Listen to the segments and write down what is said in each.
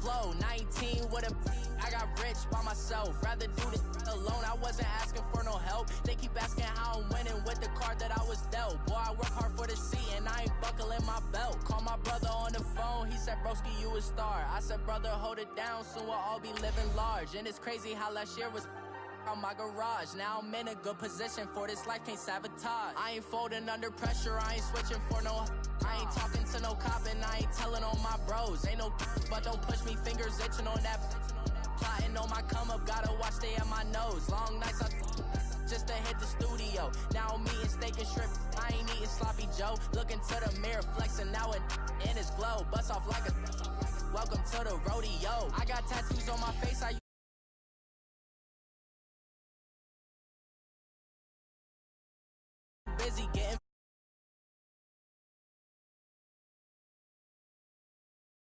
flow. 19 with a I got rich by myself. Rather do this alone. I wasn't asking for no help. They keep asking how I'm winning with the card that I was dealt. Boy, I work hard for the seat and I ain't buckling my belt. Call my brother on the phone. He said, broski, you a star. I said, brother, hold it down. Soon we'll all be living large. And it's crazy how last year was on my garage. Now I'm in a good position for this life, can't sabotage. I ain't folding under pressure, I ain't switching for no. I ain't talking to no cop and I ain't telling on my bros. Ain't no but don't push me, fingers itching on that. Plotting on my come up, gotta watch stay at my nose. Long nights I just to hit the studio. Now I'm eating steak and shrimp, I ain't eating sloppy Joe. Looking to the mirror, flexing now it in his glow. Bust off like a welcome to the rodeo. I got tattoos on my face, I busy getting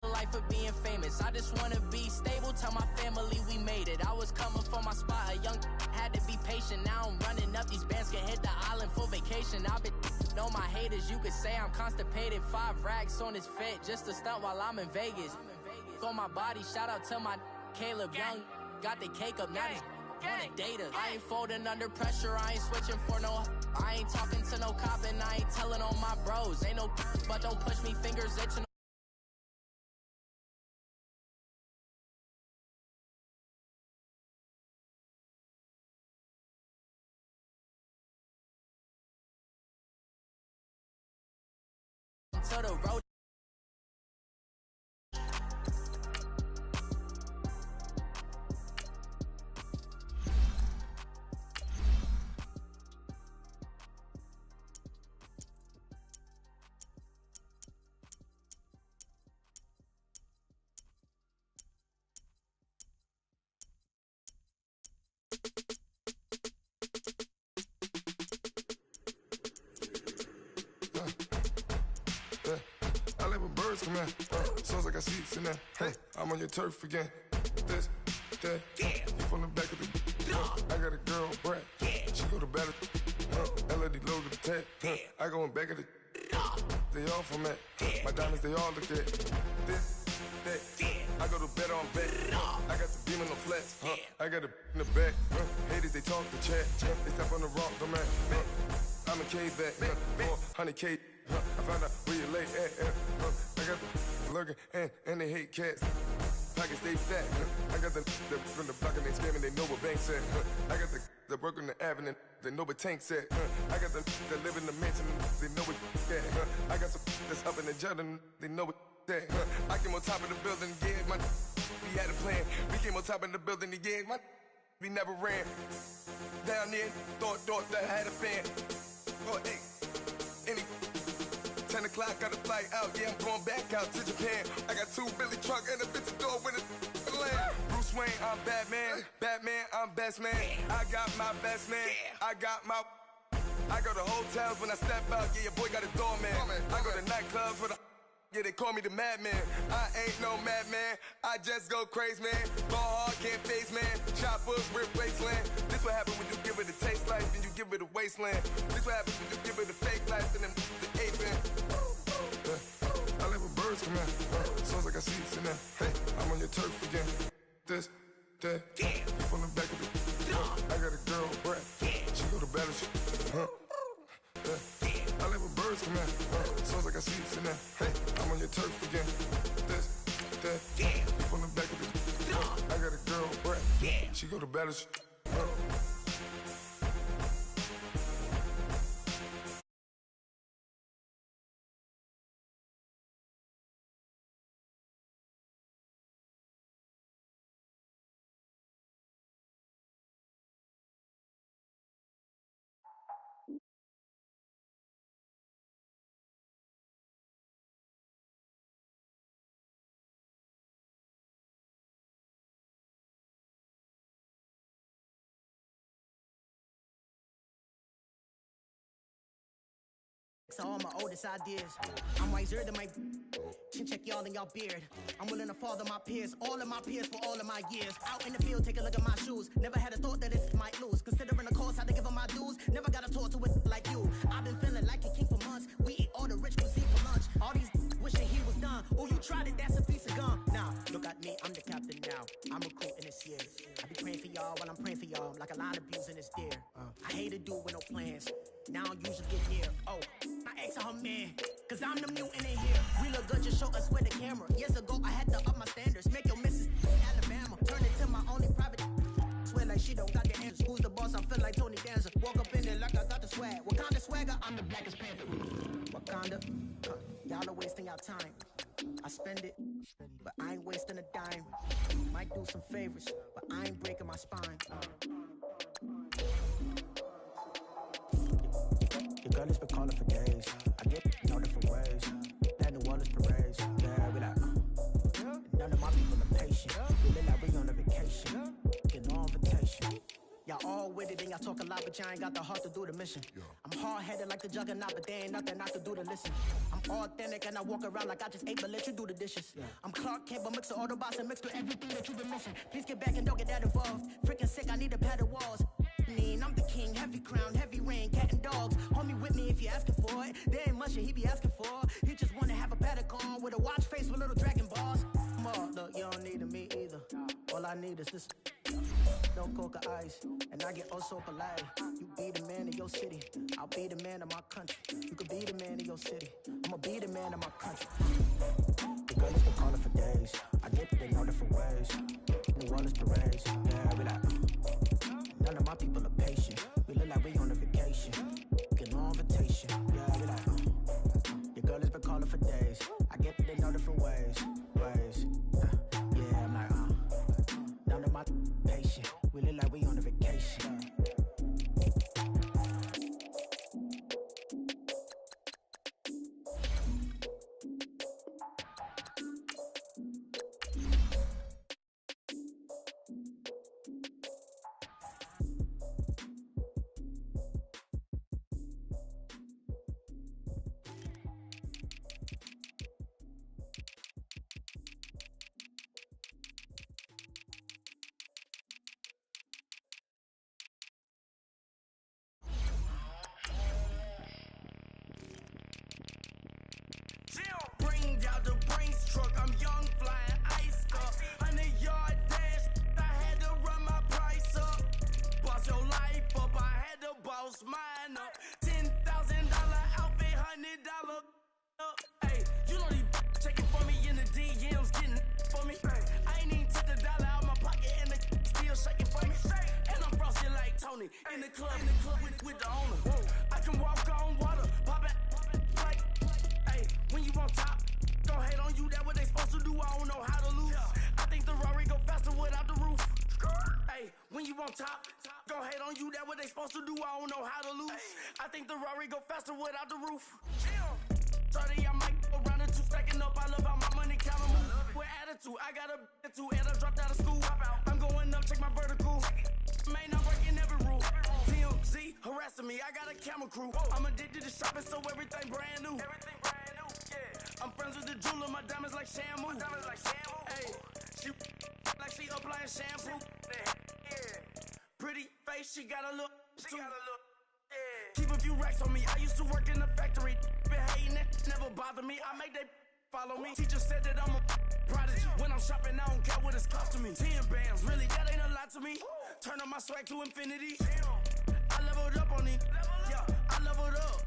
life of being famous. I just wanna be stable, tell my family we made it. I was coming from my spot, a young had to be patient. Now I'm running up, these bands can hit the island for vacation. I've been know my haters, you could say I'm constipated. 5 racks on his fit, just a stunt while I'm in Vegas. On my body, shout out to my Caleb Young. Got the cake up, now he's on the data. I ain't folding under pressure, I ain't switching for no. I ain't talking to no cop and I ain't telling on my bros. Ain't no but don't push me, fingers itching. To the road. I live with birds come in. Sounds like I see seats in there. Hey, I'm on your turf again. This, that, you from the back of the. I got a girl, Brad. She go to battle. LED logo the tag. I go in back of the. They all from that. My diamonds, they all look at. This, that. I go to bed on bed. I got the beam in the flats. I got a in the back. Haters, they talk the chat. They step on the rock, the man. I'm a K-back. 400K. I found out where you lay at. I got the lurking and they hate cats. Pockets stay fat. I got the from the block and they scamming, they know what banks at. I got the work on the avenue, they know what tanks at. I got the that live in the mansion, they know what that. I got some that's up in the Jordan, they know what that. I came on top of the building, yeah, my we had a plan. We came on top of the building, yeah, my we never ran. Down there, thought that I had a fan. Oh, hey, any 10 o'clock, got a flight out, yeah, I'm going back out to Japan. I got 2 Billy truck and a bitch door with a land. Bruce Wayne, I'm Batman. Batman, I'm best man. I got my best man. I got my. I go to hotels when I step out, yeah, your boy got a doorman. I go to nightclubs with a. Yeah, they call me the madman. I ain't no madman. I just go crazy, man. Ball hard, can't face, man. Choppers, rip wasteland. This what happen when you give it a taste life, then you give it a wasteland. This what happens when you give it a fake life, and then the aping. I live with birds come in. Sounds like I see seats in there. Hey, I'm on your turf again. This, that, you from the back of the. I got a girl, Brad. She go to battle, I live with birds come in. Sounds like I see seats in there. Hey, I'm on your turf again. This, that, you from the back of the. I got a girl, Brad. She go to battle, All my oldest ideas. I'm wiser than my can check y'all in y'all beard. I'm willing to father my peers, all of my peers for all of my years. Out in the field, take a look at my shoes. Never had a thought that it might lose. Considering the cost, had to give them my dues. Never got to talk to it like you. I've been feeling like a king for months. We eat all the rich cuisine for lunch. All these wishing he was done. Oh, you tried it, that's a piece of gum. Now, look at me, I'm y'all while I'm praying for y'all. Like a line abusing this deer. I hate a dude with no plans. Now I don't usually get near. Oh, I ex her man, cause I'm the mutant in here. We look good, just show us with the camera. Years ago, I had to up my standards. Make your missus Alabama. Turn it to my only private. Swear like she don't got the answers. Who's the boss? I feel like Tony Danza. Walk up in there like I got the swag. What kind of swagger? I'm the blackest panther. Wakanda. Y'all are wasting your time. I spend it, but I ain't wasting a dime. Might do some favors, but I ain't breaking my spine. Your girl has been calling for days. I get no different ways. That New Orleans parades. Yeah, we like, none of my people are patient. We look like we on a vacation. Get no invitation. Y'all all with it and y'all talk a lot, but y'all ain't got the heart to do the mission. I'm hard-headed like the juggernaut, but there ain't nothing I can do to listen. I'm authentic and I walk around like I just ate, but let you do the dishes. I'm Clark Kent, but mix the Autobots and mix with everything that you've been missing. Please get back and don't get that involved. Freaking sick, I need a pad of walls. I'm the king, heavy crown, heavy rain, cat and dogs. Homie with me if you're asking for it. There ain't much that he be asking for. He just wanna have a paddock on with a watch face with little dragon balls. Look, you don't need me either. All I need is this. No coca ice, and I get oh so polite. You be the man of your city, I'll be the man of my country. You could be the man of your city, I'ma be the man of my country. The girl has been calling for days. I get they know different ways. New Orleans parades, yeah, we like. None of my people are patient. We look like we on a vacation. Get no invitation, yeah, we like. Your girl has been calling for days. I get they know different ways. Yeah, I'm like, none of my patient. We look like we on a vacation. Bring out the brains truck, I'm young, flying ice cup. 100-yard dash, I had to run my price up. Boss your life up, I had to boss mine up. $10,000 outfit, $100 up. Hey, you know these checking for me in the DMs, getting for me. I ain't even took the dollar out my pocket and the still shaking for me. And I'm frosty like Tony in the club with the owner. I can walk on water, pop it like. When you on top, don't hate on you, that what they supposed to do, I don't know how to lose. I think the Rari go faster without the roof. Hey, when you on top, don't hate on you, that what they supposed to do, I don't know how to lose. I think the Rari go faster without the roof. 30, I might go around the two, stacking up, I love how my money count and move. With attitude, I got a attitude, and I dropped out of school. I'm going up, check my vertical. Man, I'm breaking every rule. TMZ harassing me, I got a camera crew. I'm addicted to shopping, so everything brand new. I'm friends with the jeweler, my diamonds like shampoo. Hey, she like she applying shampoo. Pretty face, she got a look. Keep a few racks on me. I used to work in the factory. Been hating it, never bother me. I make they follow me. Teacher said that I'm a prodigy. When I'm shopping, I don't care what it's costing me. 10 bands, really, that ain't a lot to me. Turn up my swag to infinity. I leveled up on these. Yeah, I leveled up.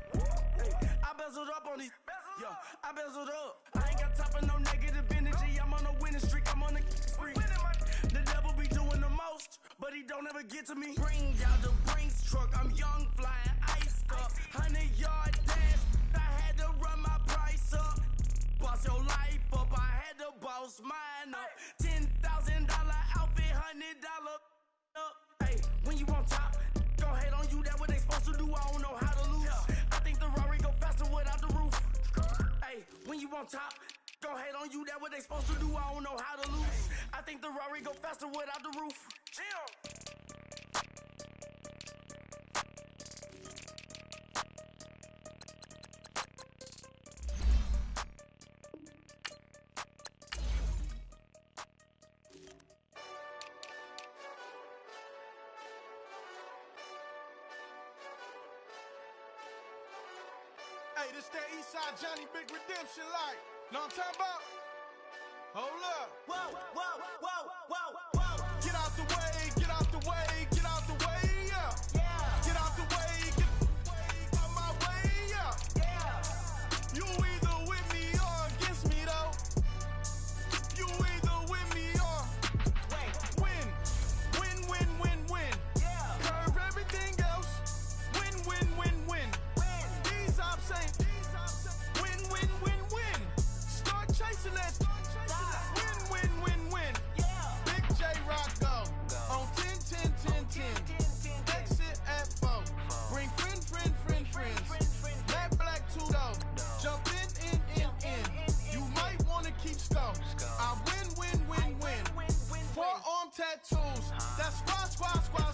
Hey, I bezeled up on these. Yeah, I bezeled up. I ain't got time for no negative energy. I'm on a winning streak. I'm on a spree. The devil be doing the most, but he don't ever get to me. Bring out the brains truck. I'm young, flying ice up. 100-yard dash. I had to run my price up. Boss your life up. I had to boss mine up. $10,000 outfit, $100 up. Hey, when you on top, don't hate on you. That what they supposed to do. I don't know how to lose. I think the Rari go faster without the roof. Hey, when you on top, don't hate on you. That what they supposed to do. I don't know how to lose. I think the Rari go faster without the roof. Hey, this that Eastside Johnny Big Redemption like. Know what I'm talking about? Hold up. Whoa, whoa, whoa, whoa, whoa. Get out the way, get out the That's squad.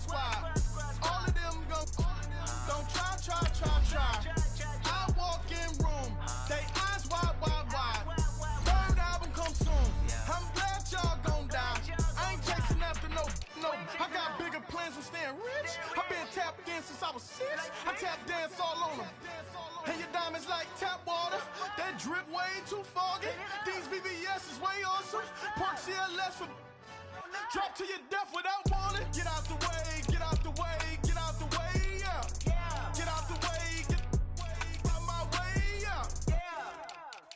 All of them don't try. I walk in room, they eyes wide. Third album come soon. I'm glad y'all gon' die. I ain't chasing after no. I got bigger plans than staying rich. I've been tapped in since I was 6. I tap dance all on them. And your diamonds like tap water. That drip way too foggy. These VVS is way awesome. Park CLS for drop to your death without warning. Get out the way, yeah. Get out the way, get out the way, out my way, yeah.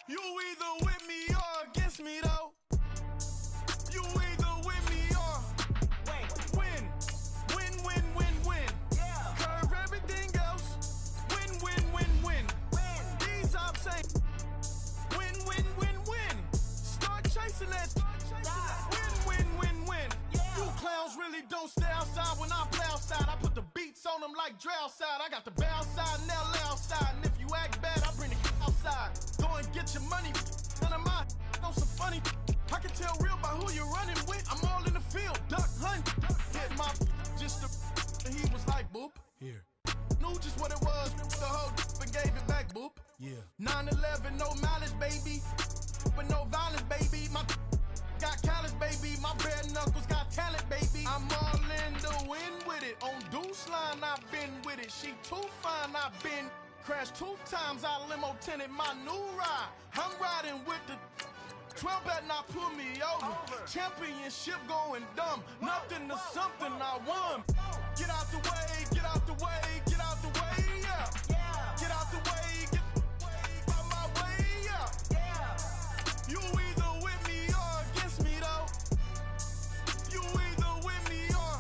You either with me or against me though. You either with me or win. Curve everything else. Win. These ops say win. Start chasing that. Win. You clowns really don't stay outside when I play outside. I put the beats on them like Dre outside. I got the bow side and LA outside. And if you act bad, I bring the outside. Go and get your money. None of my on some funny. I can tell real by who you're running with. I'm all in the field, duck hunt. Hit my just and he was like boop. Here. Knew just what it was. The whole and gave it back, boop. Yeah. 9/11, no malice, baby. But no violence, baby. My got callous, baby. My bare knuckles got talent, baby. I'm all in the wind with it. On Deuce line, I've been with it. She too fine, I've been crashed 2 times. I limo tinted my new ride. I'm riding with the 12 better not pull me over. Championship going dumb. Nothing to something I won. Get out the way, yeah. Get out the way, get out my way, yeah. You either with me or against me though. You either with me or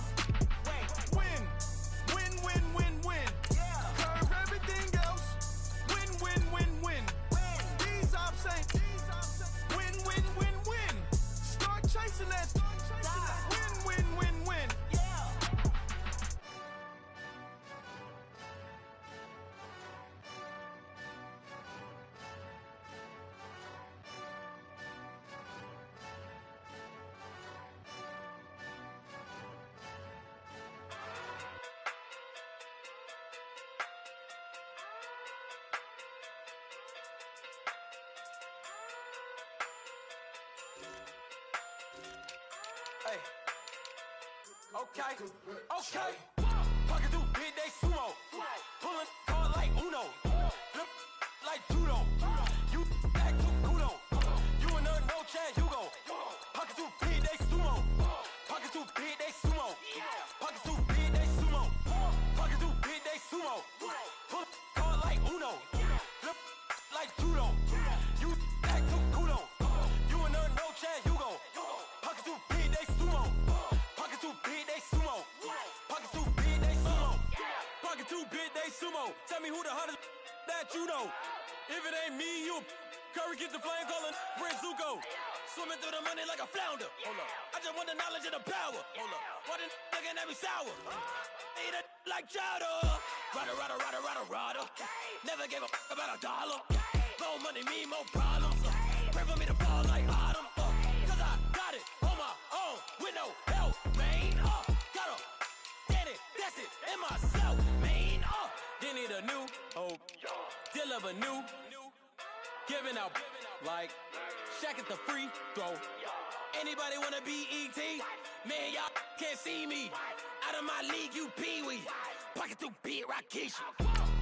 win. Curve everything else. Win. These ops ain't win. Start chasing that. Win. Hey. Okay. Pocket through big day sumo. Pulling hard like Uno. Flip like judo. You back to kudo. You in the no Chad Hugo. Pocket through big day sumo. Pocket through big day sumo. Pocket through big day sumo. Pocket through big day sumo. Pull hard like Uno. Flip like judo. You back to kudo. You in the no Chad Hugo. Pocket through big day sumo. Pocket through big day sumo. Pocket through big day sumo. Pocket through big day sumo. Tell me who the hottest that you know. If it ain't me, you Curry get the flame calling Prince Zuko. Swimming through the money like a flounder. Hold up. I just want the knowledge and the power. Hold up. Why the looking at me sour? Eat it like chowder. Rada. Never gave a about $1. More money, me, more problems. Pray for me to fall like autumn. Cause I got it on my own with no help, man. Gotta get it, that's it, in myself, man. They need a new hope, deliver new, giving out like Shaq at the free throw. Anybody wanna be ET? Man, y'all can't see me. Out of my league, you pee-wee. Pocket through beat Rakishi.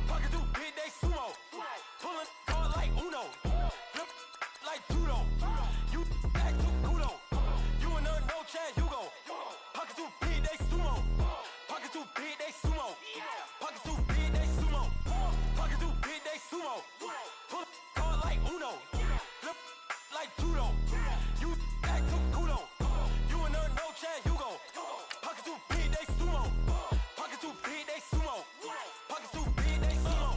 Pocket through big day sumo. Pulling hard like Uno. Flip like judo. You back to kudo. You in the no Chad Hugo. Pocket through big day sumo. Pocket through big day sumo. Pocket through big day sumo. Pocket through big day sumo. Pull hard like Uno. Flip like judo. You back to kudo. You in the no Chad Hugo. Pocket through big day sumo. Pocket through big day sumo. Pocket through big day sumo.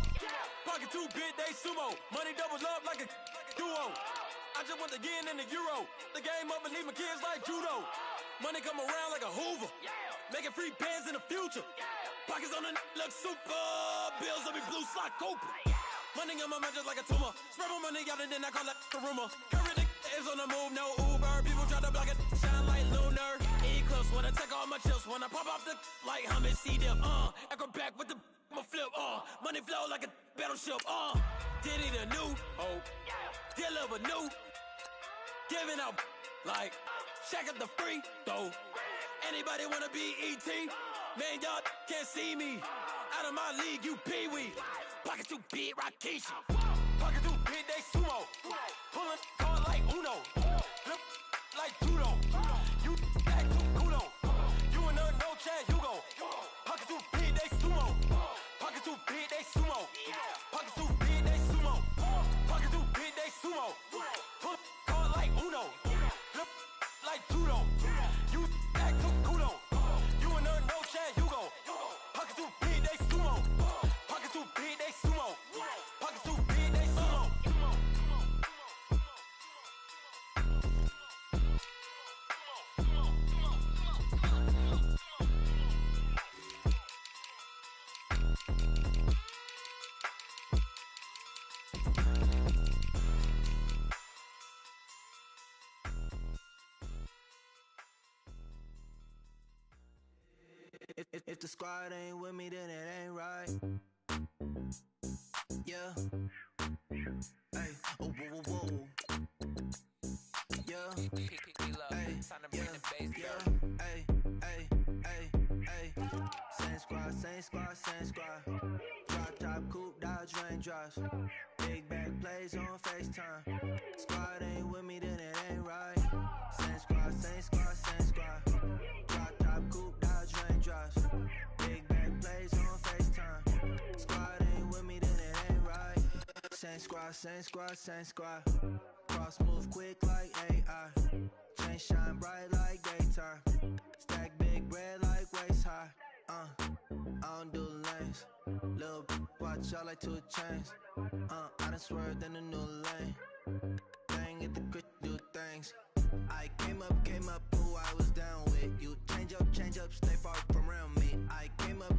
Pocket through big day sumo. Money doubles up like a duo. I just want the yen and the euro. The game up and leave my kids like judo. Money come around like a Hoover. Making free bands in the future. Pockets on the look super. Bills on me blue slot Cooper. Money on my mind just like a tumor. Spread my money out and then I call it a rumor. Curry the is on the move, no Uber. People try to block it, shine like lunar. Eclipse with a wanna take all my chips when I pop off the like hummus, see them, acrobat with the I'ma flip, money flow like a battleship, did it a new hope, deliver new, giving out like, shack up the free throw. Anybody wanna be ET? Man, y'all can't see me. Out of my league, you pee-wee. Pocket too big, Rakishi. Pocket too big, they sumo. Pullin' card like Uno. Flip like judo. You back to kudo. You and her, no chance, you go. Pocket too big, they sumo. Pocket too big, they sumo. Pocket too big, they sumo. Pocket too big, they sumo. Pull card like Uno. Flip like judo. You back to kudo. You and her, no chance, you go. Pocket too big, they sumo. Pocket too big, they sumo. Pocket too big, they sumo. If the squad ain't with me, then it ain't right. Yeah. Hey, oh, whoa, whoa, whoa. Yeah. Hey, yeah. Hey, hey, hey, hey. Same squad, same squad, same squad. Drop top, coupe, Dodge raindrops. Big back plays on FaceTime. Squad ain't with me, then it ain't right. Same squad, same squad, same squad. Drop top, coupe, Dodge raindrops. Big back plays on FaceTime. Squad ain't with me, then it ain't right. Same squad, same squad, same squad. Cross move quick like AI. Chain shine bright like daytime. Stack big bread like waist high. I don't do lanes. Lil' watch out like 2 chains. I done swerved in a new lane. Bang at the crit, do things. I came up, who I was down with. You change up, stay far from around me. I came up,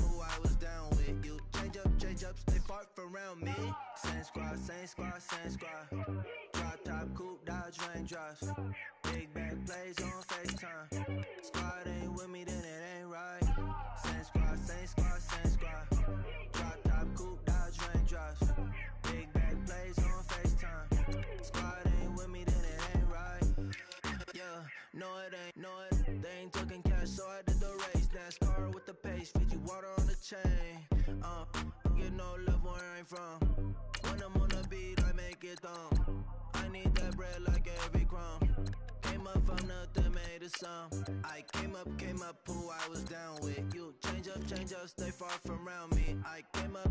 who I was down with. You change up, stay far from around me. Same squad, same squad, same squad. Drop top, coupe, Dodge raindrops. Big back plays on FaceTime. Squad ain't with me, then it ain't right. Same squad, same squad, same squad. Drop top, coupe, Dodge raindrops. Big back plays on FaceTime. Squad ain't with me, then it ain't right. Yeah, no it ain't, no it. They ain't talking cash, so I did the race. NASCAR with the pace, feed you water on the chain. Get no love where I'm from. When I'm on the beat, I make it thumb. I need that bread like every crumb. Came up from nothing, made a sum. I came up, who I was down with. You change up, stay far from around me. I came up,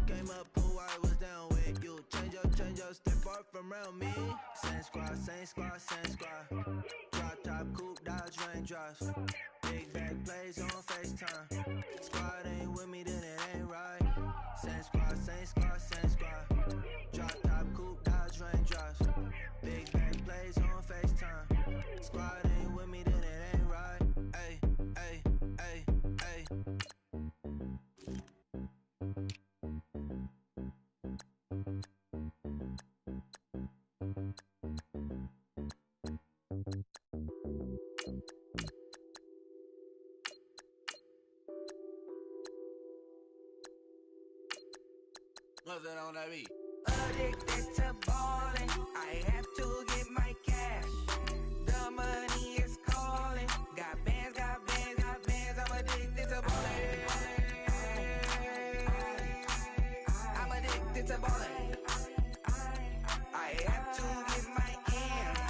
who I was down with. You change up, stay far from around me. Same squad, same squad, same squad. Drop top, coupe, Dodge raindrops. Big back plays on FaceTime. Squad ain't with me, then it ain't right. Same squad, same squad, same squad. Drop top, coupe, Dodge raindrops. Big back plays on FaceTime. Squad ain't with me, then it ain't right. Ay, ay, ay, ay. What's that on that beat? Addicted to ballin', I have to get my cash. The money is calling. Got bands, I'm addicted to ballin'. I'm addicted to ballin'. I have to get my ends.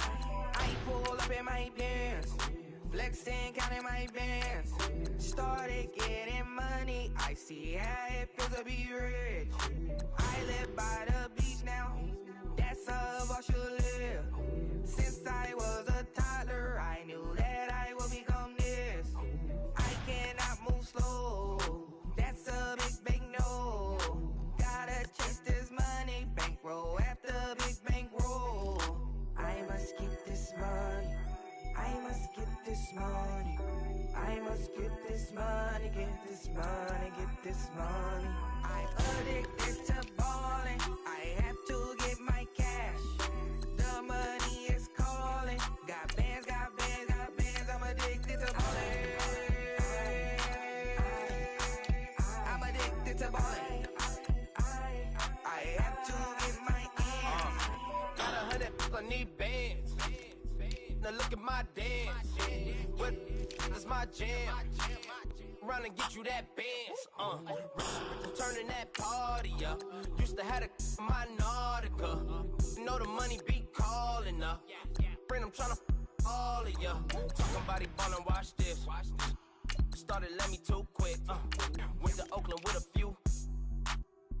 I pull up in my pants, flexing, counting my bands. Started getting money, I see how it feels to be rich. I live by the beach now, that's how I should live. Since I was a toddler, I knew that I would become this. I cannot move slow, that's a big no. Gotta chase this money, bankroll after big bankroll. I must get this money, I must get this money. I must get this money, get this money, get this money. I'm addicted to ballin', I have to get my cash. The money is calling. Got bands, I'm addicted to ballin'. is my jam. Run and get you that Benz. Turning that party up. Used to have a my Nautica. Know the money be calling up. Friend, I'm tryna all of ya. Talking about he ballin', watch this. Started let me too quick. Went to Oakland with a few.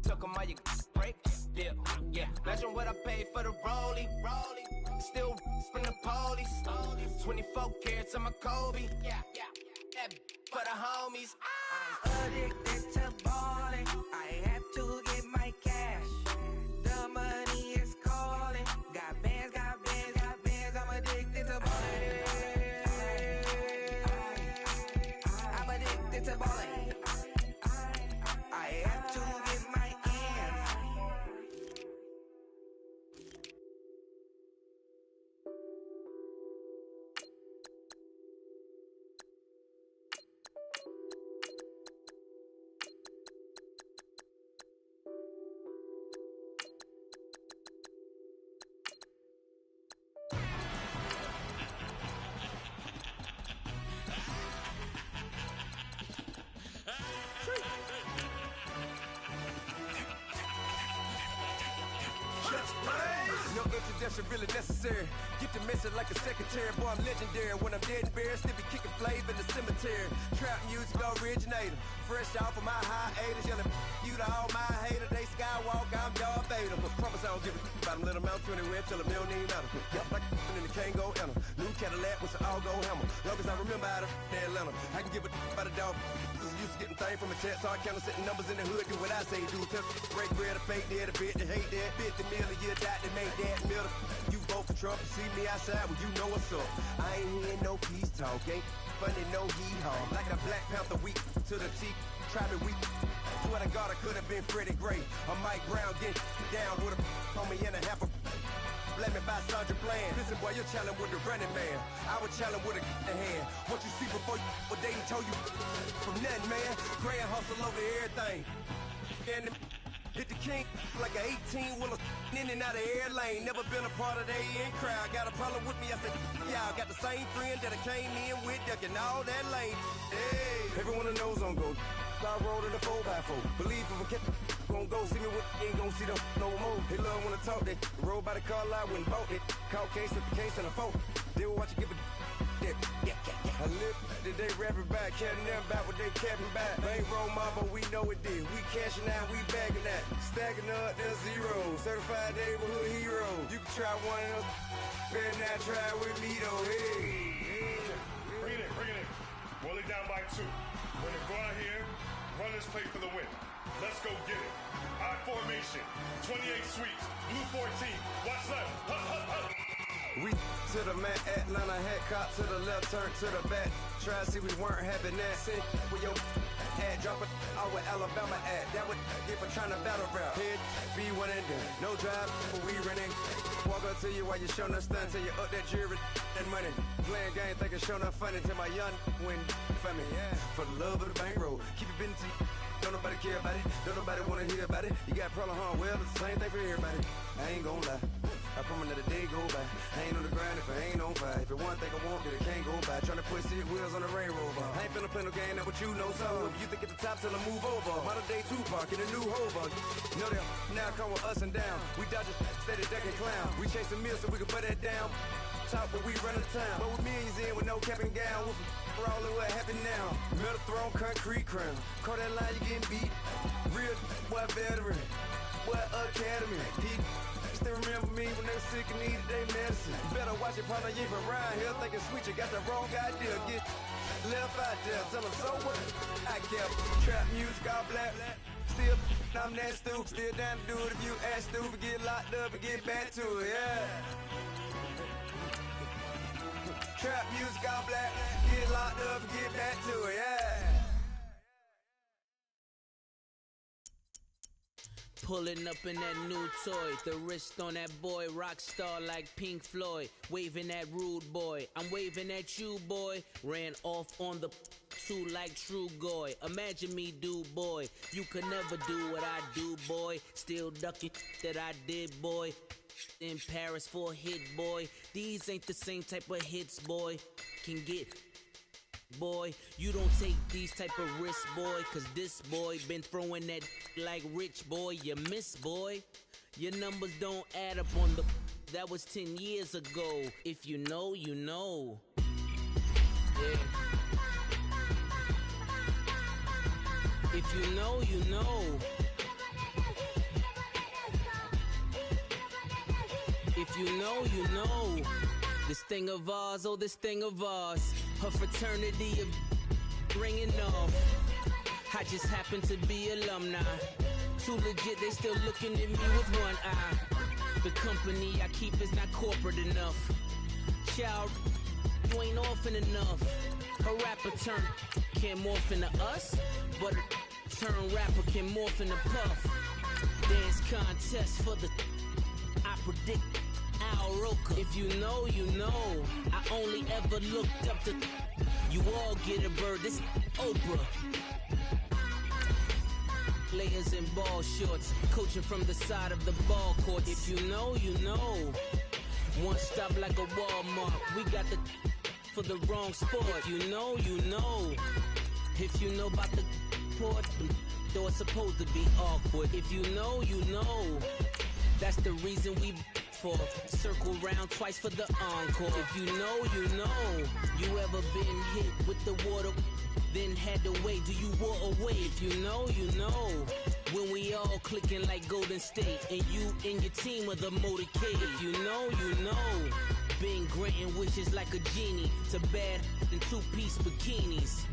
Took 'em all you break. Yeah. Imagine what I paid for the rollie. Still from the police. 24 carats on my Kobe. That for the homies. I'm addicted to ballin'. I have to get my cash. The money is calling. Got bands, got bands, got bands. I'm addicted to ballin'. I'm addicted to ballin'. I have to get my ends. No introduction really necessary. Get the message like a secretary. Boy, I'm legendary. When I'm dead and buried, still be kicking flavor in the cemetery. Trap music originator. Fresh off of my hiatus. Yelling you to all my haters. They skywalk, I'm Darth Vader. But promise I don't give a about them. Let them out 20 red till them don't need nothing. Yup, like and the can't go enter. New Cadillac with an all-go hammer. Long as I remember out of Atlanta. I can give a about a dog. Used to getting things from a text, so I count setting numbers in the hood. Do what I say, do. Tell break bread, a fake dead, a bit, they hate that. 50 million, you die, they make that middle. You vote for Trump, you see me outside, well, you know what's up. I ain't hearing no peace talk, ain't funny, no hee-haw. Like a Black Panther week to the T, try me weak. Swear to God, I could have been Freddie Gray. Or Mike Brown getting down with a homie and a half a. Let me buy Sandra Bland. Listen, boy, you're challenging with the running man. I was challenging with a hand. What you see before you, what they told you from nothing, man. Grand hustle over everything. And hit the king like an 18-wheeler in and out of air lane. Never been a part of the in crowd. Got a problem with me, I said, y'all got the same friend that I came in with, ducking all that lane. Hey, everyone knows on go. I rolled in the 4x4. Believe if a kid gon' go see me with ain't gon' see them no more. They love when I talk that. Roll by the car lot when bought it. Call case at the case and a phone. They will watch you give a that. I live today rapping back, caring them about what they capping back. They ain't roll mama, we know it did. We cashing out, we bagging that. Stacking up, there's zero. Certified neighborhood hero. You can try one of those. Better not try with me though. Hey. Bring it in. Roll it down by 2. We're gonna go out here, run this play for the win. Let's go get it. I formation, 28 sweeps, blue 14. Watch left. Hut. We to the man, Atlanta hat cop to the left, turn to the back. Try to see we weren't having that. Send with your ad, drop it out with Alabama ad. That would get for trying to battle rap. Head, be one and done. No drive, but we running. Walk up to you while you showing us stunt till you up that jewelry and money. Playing game, thinking showing up funny till my young win for me. Yeah. For the love of the bankroll, keep it busy. Don't nobody care about it. Don't nobody wanna hear about it. You got problem, huh? Well, it's the same thing for everybody. I ain't gon' lie. I promise that a day go by. I ain't on the grind if I ain't on fire. If it one thing I want, then it can't go by. Tryna put seat wheels on the Range Rover. I ain't finna play no game, that what you know. So if you think at the top, tell them move over. Modern day Tupac in a new hover. Know that now come with us and down. We dodge it, steady ducking clown. We chasing meals so we can put that down. Top, but we run the town. But with millions in with no cap and gown. We're all in what happened now. Metal throne, concrete crown. Call that line, you getting beat. Real, what veteran. What academy. He still remember me when they were sick and needed their medicine. Better watch it, partner, you ain't from around here thinking sweet. You got the wrong idea. Get left out there. Tell them so what? I kept trap music all black. Still, I'm that stupid. Still down to do it if you act stupid. Get locked up and get back to it, yeah. Trap music all black. Get locked up and get back to it, yeah. Pulling up in that new toy, the wrist on that boy, rock star like Pink Floyd, waving at rude boy, I'm waving at you boy, ran off on the two like True Goy, imagine me do boy, you could never do what I do boy, still ducking that I did boy, in Paris for a hit boy, these ain't the same type of hits boy, can get boy. You don't take these type of risks, boy, cause this boy been throwing that like rich, boy. You miss, boy. Your numbers don't add up on the... That was 10 years ago. If you know, you know. Yeah. If you know, you know. If you know, you know. This thing of ours, oh, this thing of ours. Her fraternity of ringing off. I just happen to be alumni. Too legit, they still looking at me with one eye. The company I keep is not corporate enough. Child, you ain't orphan enough. A rapper turn can't morph into us, but a turn rapper can morph into Puff. Dance contest for the... I predict Al Roker. If you know, you know. I only ever looked up to... You all get a bird, this Oprah. Players in ball shorts, coaching from the side of the ball court. If you know, you know. One stop like a Walmart. We got the for the wrong sport. If you know, you know. If you know about the port, though it's supposed to be awkward. If you know, you know. That's the reason we for circle round twice for the encore. If you know, you know. You ever been hit with the water? Then had to wait, do you walk away? If you know, you know. When we all clicking like Golden State, and you and your team are the motorcade. If you know, you know. Been granting wishes like a genie to bad in two-piece bikinis.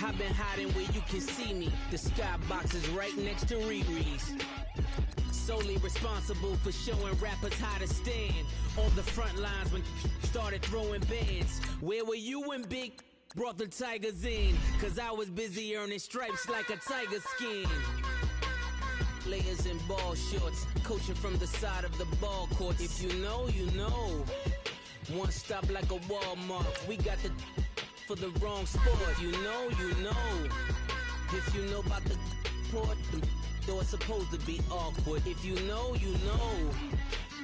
I've been hiding where you can see me. The skybox is right next to Riri's. Solely responsible for showing rappers how to stand on the front lines when started throwing bands. Where were you when Big brought the Tigers in? Cause I was busy earning stripes like a tiger skin. Players in ball shorts, coaching from the side of the ball court. If you know, you know. One stop like a Walmart. We got the for the wrong sport. If you know, you know. If you know about the port, though it's supposed to be awkward. If you know, you know.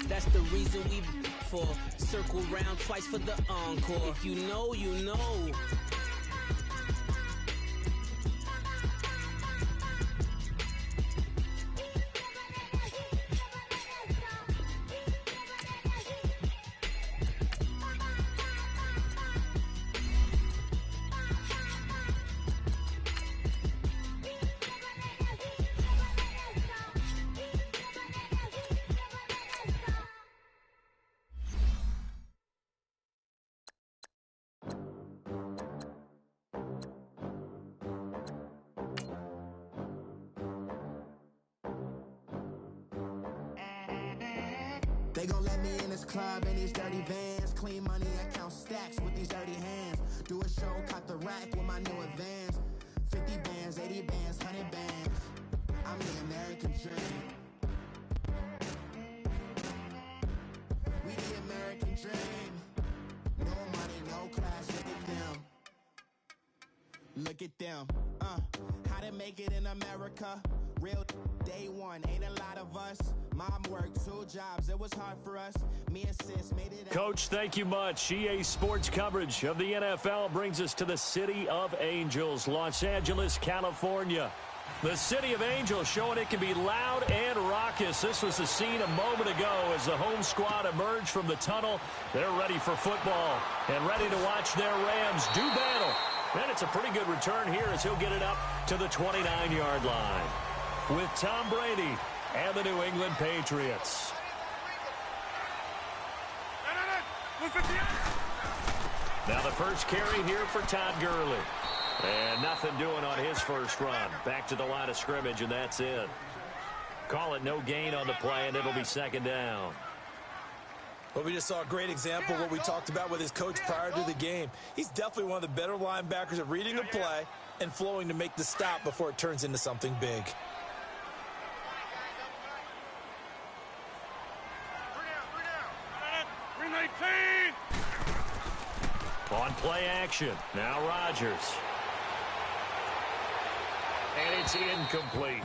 That's the reason we for circle round twice for the encore. If you know, you know. They gon' let me in this club in these dirty vans. Clean money, I count stacks with these dirty hands. Do a show, caught the rack with my new advance. 50 bands, 80 bands, 100 bands. I'm the American dream. We the American dream. No money, no class, look at them. Look at them, how to make it in America. Real day one, ain't a lot of us. Mom worked 2 jobs, it was hard for us. Me and sis made it. Coach, thank you much. EA Sports coverage of the NFL brings us to the City of Angels, Los Angeles, California. The City of Angels showing it can be loud and raucous. This was the scene a moment ago as the home squad emerged from the tunnel. They're ready for football and ready to watch their Rams do battle. And it's a pretty good return here as he'll get it up to the 29-yard line with Tom Brady and the New England Patriots. Now the first carry here for Todd Gurley. And nothing doing on his first run. Back to the line of scrimmage, and that's it. Call it no gain on the play, and it'll be second down. Well, we just saw a great example of what we talked about with his coach prior to the game. He's definitely one of the better linebackers at reading the play and flowing to make the stop before it turns into something big. On play action, now Rodgers. And it's incomplete.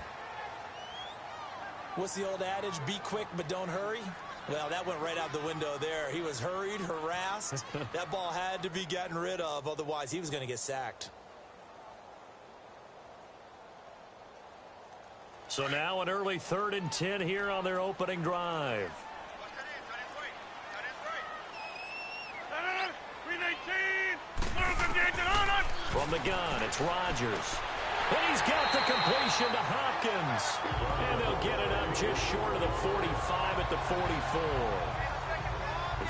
What's the old adage? Be quick, but don't hurry. Well, that went right out the window there. He was hurried, harassed. That ball had to be gotten rid of, otherwise he was going to get sacked. So now an early 3rd and 10 here on their opening drive. From the gun, it's Rodgers. And he's got the completion to Hopkins. And they'll get it up just short of the 45 at the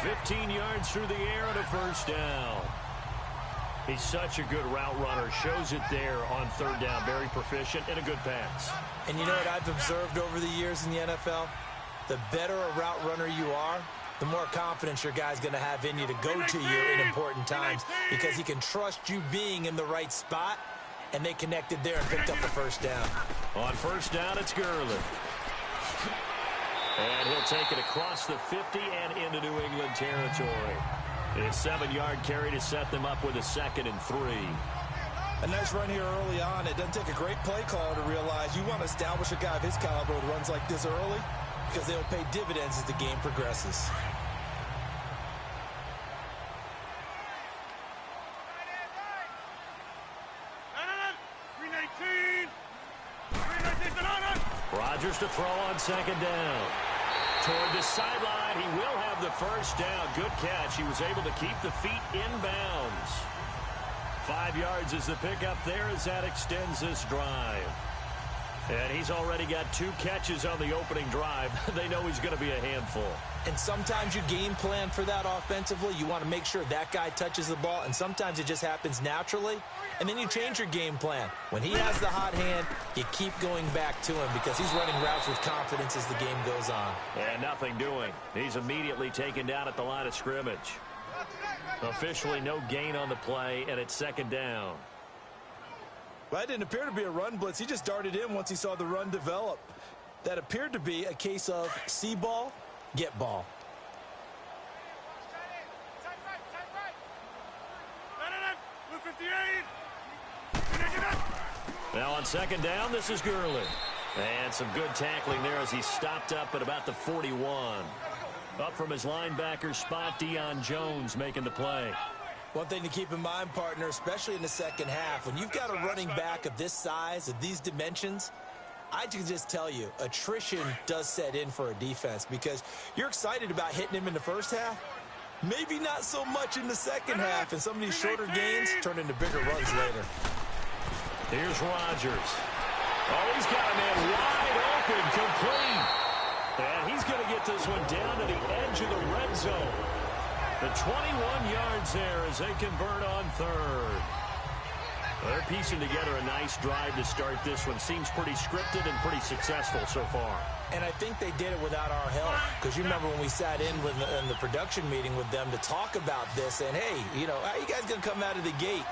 44. 15 yards through the air and a first down. He's such a good route runner. Shows it there on 3rd down. Very proficient and a good pass. And you know what I've observed over the years in the NFL? The better a route runner you are, the more confidence your guy's going to have in you to go to you in important times because he can trust you being in the right spot, and they connected there and picked up a first down. On first down, it's Gurley. And he'll take it across the 50 and into New England territory. It's 7-yard carry to set them up with a 2nd and 3. A nice run here early on. It doesn't take a great play caller to realize you want to establish a guy of his caliber with runs like this early because they'll pay dividends as the game progresses. Rodgers to throw on 2nd down. Toward the sideline, he will have the first down. Good catch. He was able to keep the feet in bounds. 5 yards is the pickup there as that extends this drive. And he's already got 2 catches on the opening drive. They know he's going to be a handful. And sometimes you game plan for that offensively. You want to make sure that guy touches the ball, and sometimes it just happens naturally. And then you change your game plan. When he has the hot hand, you keep going back to him because he's running routes with confidence as the game goes on. And nothing doing. He's immediately taken down at the line of scrimmage. Officially no gain on the play, and it's 2nd down. Well, that didn't appear to be a run blitz. He just darted in once he saw the run develop. That appeared to be a case of see ball, get ball. Now on 2nd down, this is Gurley. And some good tackling there as he stopped up at about the 41. Up from his linebacker spot, Deion Jones making the play. One thing to keep in mind, partner, especially in the second half, when you've got a running back of this size, of these dimensions, I can just tell you, attrition does set in for a defense because you're excited about hitting him in the first half. Maybe not so much in the second half, and some of these shorter gains turn into bigger runs later. Here's Rodgers. Oh, he's got a man wide open, complete. And he's going to get this one down to the edge of the red zone. The 21 yards there as they convert on 3rd. They're piecing together a nice drive to start this one. Seems pretty scripted and pretty successful so far. And I think they did it without our help. Because you remember when we sat in the production meeting with them to talk about this. And, hey, you know, how you guys going to come out of the gate?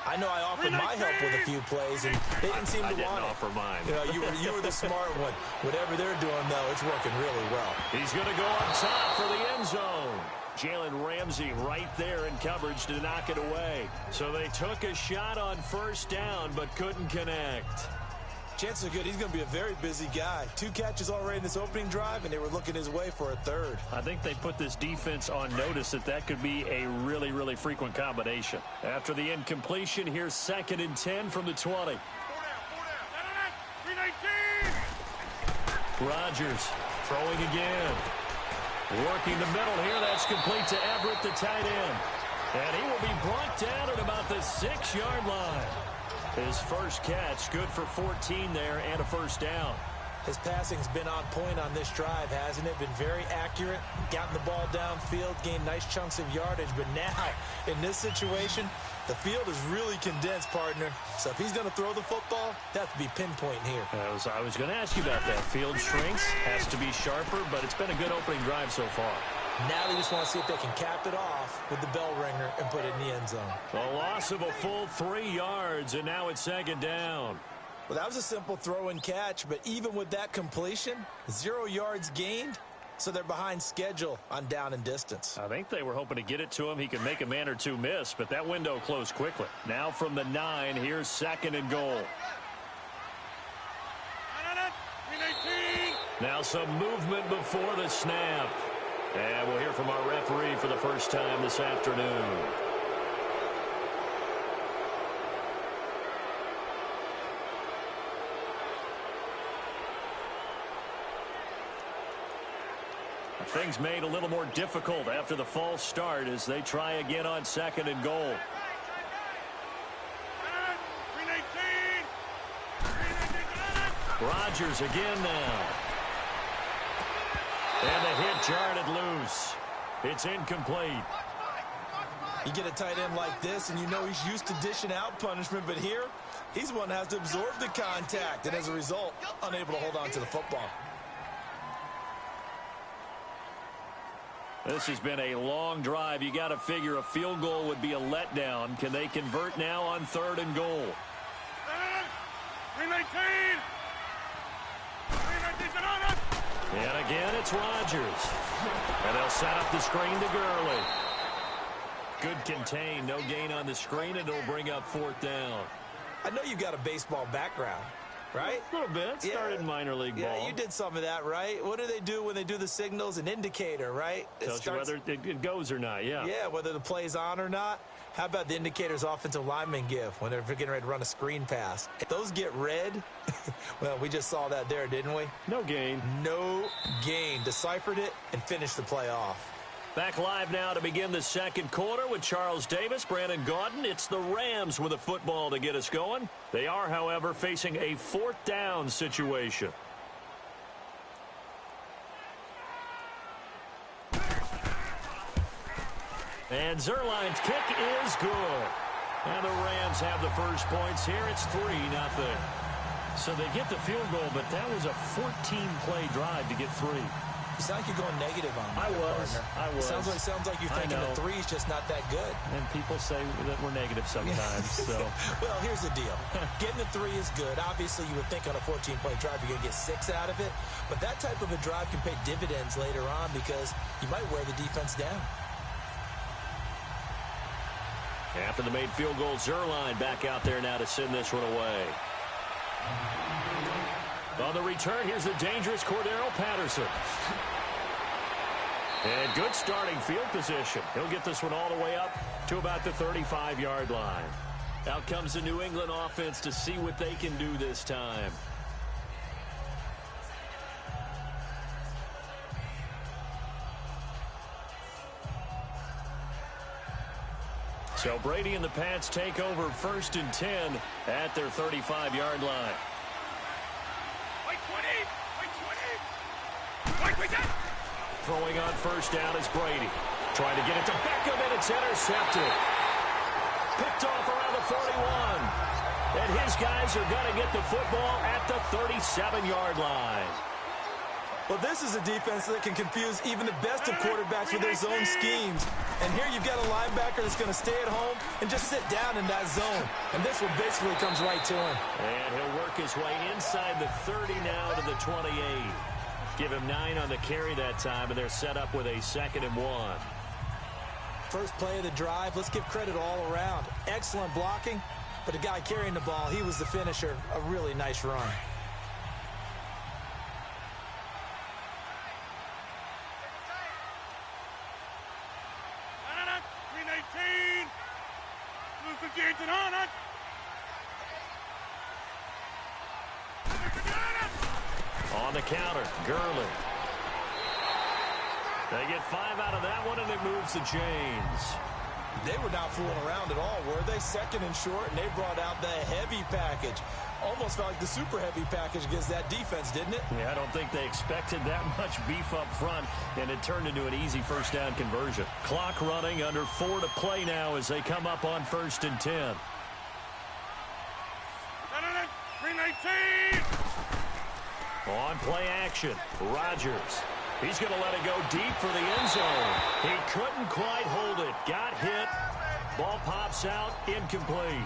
I know I offered my help with a few plays, and they didn't seem to want it. I didn't offer mine. You know, you were the smart one. Whatever they're doing, though, it's working really well. He's going to go up top for the end zone. Jalen Ramsey right there in coverage to knock it away. So they took a shot on first down but couldn't connect. Chances are good he's going to be a very busy guy. 2 catches already in this opening drive, and they were looking his way for a 3rd. I think they put this defense on notice that could be a really, really frequent combination. After the incompletion, here's 2nd and 10 from the 20. Rodgers throwing again. Working the middle here. That's complete to Everett, the tight end. And he will be brought down at about the 6-yard line. His first catch, good for 14 there and a first down. His passing's been on point on this drive, hasn't it? Been very accurate, gotten the ball downfield, gained nice chunks of yardage. But now, in this situation, the field is really condensed, partner. So if he's going to throw the football, that has to be pinpoint here. I was going to ask you about that. Field shrinks, has to be sharper, but it's been a good opening drive so far. Now they just want to see if they can cap it off with the bell ringer and put it in the end zone. A loss of a full 3 yards, and now it's 2nd down. Well, that was a simple throw and catch, but even with that completion, 0 yards gained, so they're behind schedule on down and distance. I think they were hoping to get it to him. He could make a man or two miss, but that window closed quickly. Now from the 9, here's 2nd and goal. Now some movement before the snap. And we'll hear from our referee for the first time this afternoon. Things made a little more difficult after the false start as they try again on 2nd and goal. Rodgers again now. And the hit jarred it loose. It's incomplete. You get a tight end like this, and you know he's used to dishing out punishment, but here, he's the one that has to absorb the contact, and as a result, unable to hold on to the football. This has been a long drive. You got to figure a field goal would be a letdown. Can they convert now on 3rd and goal? 319! And again, it's Rodgers. And they'll set up the screen to Gurley. Good contain. No gain on the screen, and it'll bring up 4th down. I know you've got a baseball background, right? A little bit. Started in minor league ball. Yeah, you did some of that, right? What do they do when they do the signals? An indicator, right? Tells you whether it goes or not, yeah. Yeah, whether the play's on or not. How about the indicators offensive linemen give when they're getting ready to run a screen pass? If those get red, well, we just saw that there, didn't we? No gain. No gain. Deciphered it and finished the play off. Back live now to begin the 2nd quarter with Charles Davis, Brandon Gaudin. It's the Rams with a football to get us going. They are, however, facing a 4th down situation. And Zerline's kick is good. And the Rams have the first points here. It's 3-0. So they get the field goal, but that was a 14-play drive to get 3. You sound like you're going negative on me. I was. Sounds like you're thinking the 3's just not that good. And people say that we're negative sometimes. So, well, here's the deal. Getting the 3 is good. Obviously, you would think on a 14-play drive you're going to get 6 out of it. But that type of a drive can pay dividends later on because you might wear the defense down. After the made field goal, Zerline back out there now to send this one away. On the return, here's the dangerous Cordero Patterson. And good starting field position. He'll get this one all the way up to about the 35-yard line. Out comes the New England offense to see what they can do this time. So Brady and the Pats take over 1st and 10 at their 35-yard line. Throwing on 1st down is Brady. Trying to get it to Beckham, and it's intercepted. Picked off around the 41. And his guys are going to get the football at the 37-yard line. Well, this is a defense that can confuse even the best of quarterbacks with their zone schemes. And here you've got a linebacker that's going to stay at home and just sit down in that zone. And this one basically comes right to him. And he'll work his way inside the 30 now to the 28. Give him 9 on the carry that time, and they're set up with a 2nd and 1. First play of the drive, let's give credit all around. Excellent blocking, but the guy carrying the ball, he was the finisher. A really nice run. On the counter, Gurley. They get 5 out of that one, and it moves the chains. They were not fooling around at all, were they? 2nd and short, and they brought out the heavy package. Almost felt like the super heavy package against that defense, didn't it? Yeah, I don't think they expected that much beef up front, and it turned into an easy 1st down conversion. Clock running, under 4 to play now as they come up on 1st and 10. 319! On play action, Rodgers. He's going to let it go deep for the end zone. He couldn't quite hold it. Got hit. Ball pops out, incomplete.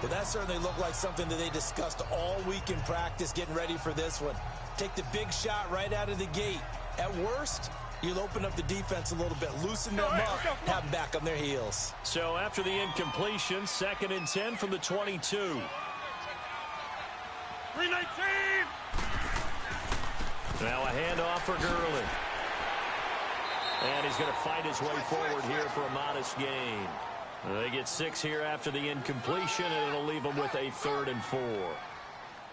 Well, that certainly looked like something that they discussed all week in practice getting ready for this one. Take the big shot right out of the gate. At worst, you'll open up the defense a little bit, loosen them up, have them back on their heels. So after the incompletion, 2nd and 10 from the 22. 319! Now a handoff for Gurley. And he's going to fight his way forward here for a modest gain. They get 6 here after the incompletion, and it'll leave them with a 3rd and 4.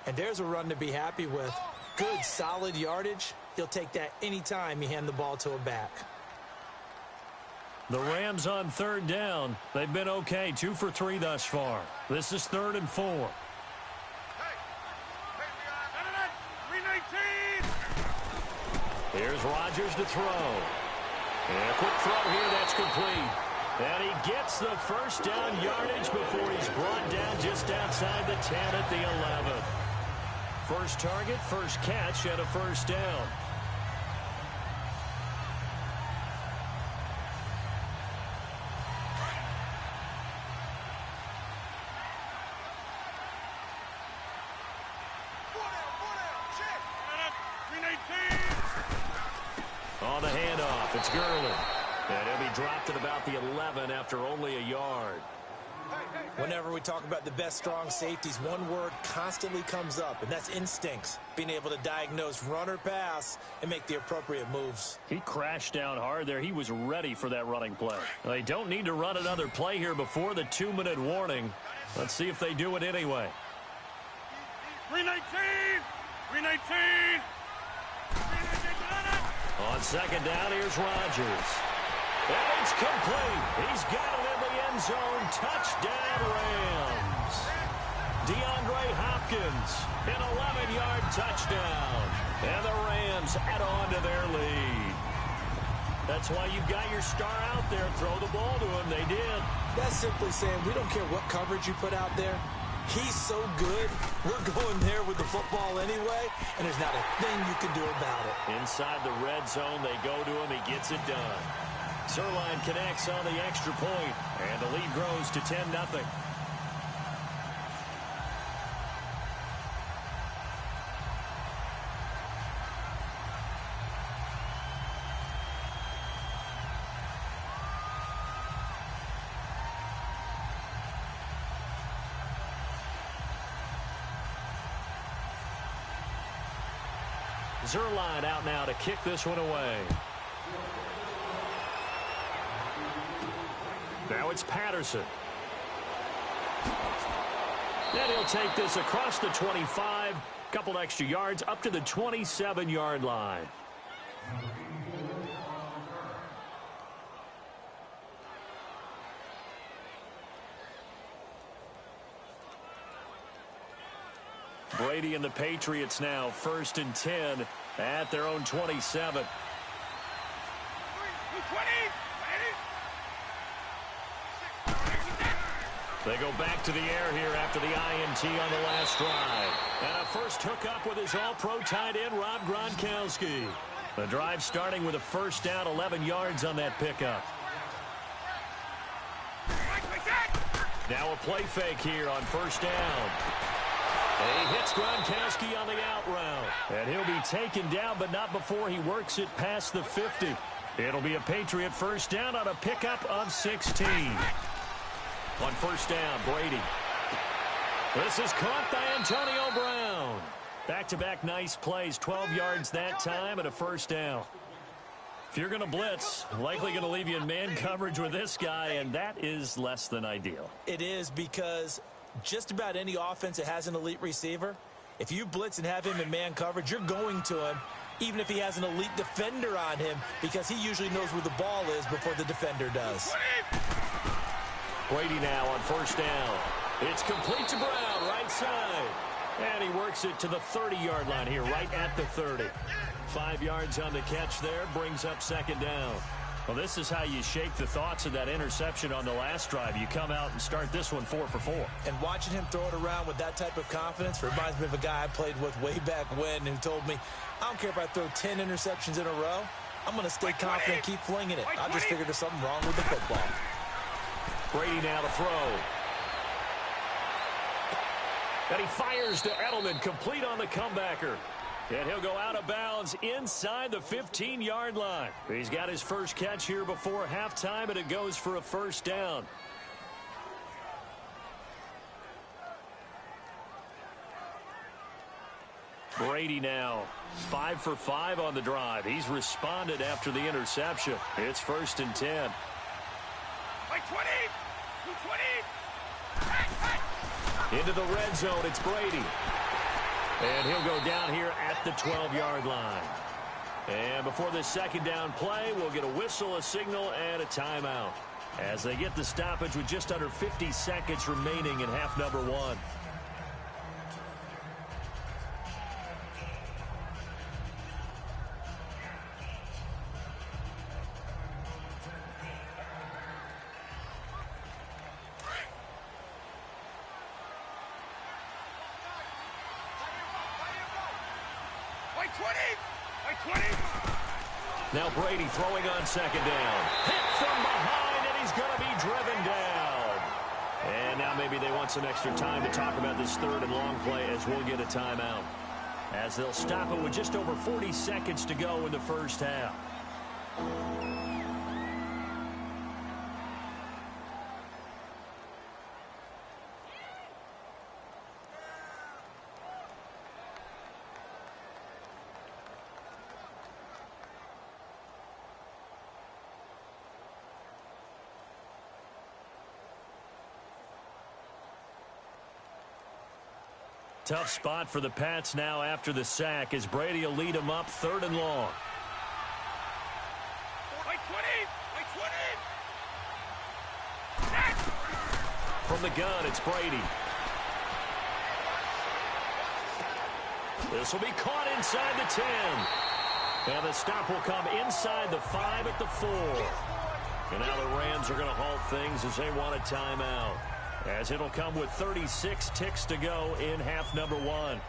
And there's a run to be happy with. Good, solid yardage. He'll take that anytime you hand the ball to a back. The Rams on 3rd down. They've been okay, 2 for 3 thus far. This is 3rd and 4. Here's Rodgers to throw. And a quick throw here, that's complete. And he gets the first down yardage before he's brought down just outside the 10 at the 11. First target, first catch, and a first down. On the handoff, it's Gurley. And he'll be dropped at about the 11 after only a yard. Whenever we talk about the best strong safeties, one word constantly comes up, and that's instincts. Being able to diagnose run or pass and make the appropriate moves. He crashed down hard there. He was ready for that running play. They don't need to run another play here before the 2-minute warning. Let's see if they do it anyway. 319! On 2nd down, here's Rodgers. And it's complete. He's got it in the end zone. Touchdown, Rams. DeAndre Hopkins, an 11-yard touchdown. And the Rams add on to their lead. That's why you've got your star out there. Throw the ball to him. They did. That's simply saying we don't care what coverage you put out there. He's so good, we're going there with the football anyway, and there's not a thing you can do about it. Inside the red zone, they go to him. He gets it done. Zerline connects on the extra point, and the lead grows to 10-0. Zerline out now to kick this one away. Now it's Patterson. And he'll take this across the 25. Couple extra yards up to the 27-yard line. Brady and the Patriots now 1st and 10 at their own 27. They go back to the air here after the INT on the last drive. And a first hookup with his all-pro tight end, Rob Gronkowski. The drive starting with a first down, 11 yards on that pickup. Now a play fake here on first down. And he hits Gronkowski on the out route. And he'll be taken down, but not before he works it past the 50. It'll be a Patriot first down on a pickup of 16. On first down, Brady. This is caught by Antonio Brown. Back-to-back nice plays, 12 yards that time and a first down. If you're going to blitz, likely going to leave you in man coverage with this guy, and that is less than ideal. It is, because just about any offense that has an elite receiver, if you blitz and have him in man coverage, you're going to him, even if he has an elite defender on him, because he usually knows where the ball is before the defender does. Brady now on first down. It's complete to Brown, right side. And he works it to the 30-yard line here, right at the 30. 5 yards on the catch there, brings up second down. Well, this is how you shake the thoughts of that interception on the last drive. You come out and start this one 4 for 4. And watching him throw it around with that type of confidence reminds me of a guy I played with way back when who told me, I don't care if I throw 10 interceptions in a row. I'm going to stay confident, keep flinging it. I just figured there's something wrong with the football. Brady now to throw. And he fires to Edelman, complete on the comebacker. And he'll go out of bounds inside the 15-yard line. He's got his first catch here before halftime, and it goes for a first down. Brady now 5 for 5 on the drive. He's responded after the interception. It's 1st and 10. Into the red zone, it's Brady. And he'll go down here at the 12-yard line. And before this second down play, we'll get a whistle, a signal, and a timeout as they get the stoppage with just under 50 seconds remaining in half number 1. Now Brady throwing on second down. Hit from behind, and he's going to be driven down. And now maybe they want some extra time to talk about this 3rd and long play as we'll get a timeout. As they'll stop it with just over 40 seconds to go in the first half. Tough spot for the Pats now after the sack as Brady will lead them up 3rd and long. From the gun, it's Brady. This will be caught inside the 10. And the stop will come inside the 5 at the 4. And now the Rams are going to halt things as they want a timeout, as it'll come with 36 ticks to go in half number 1.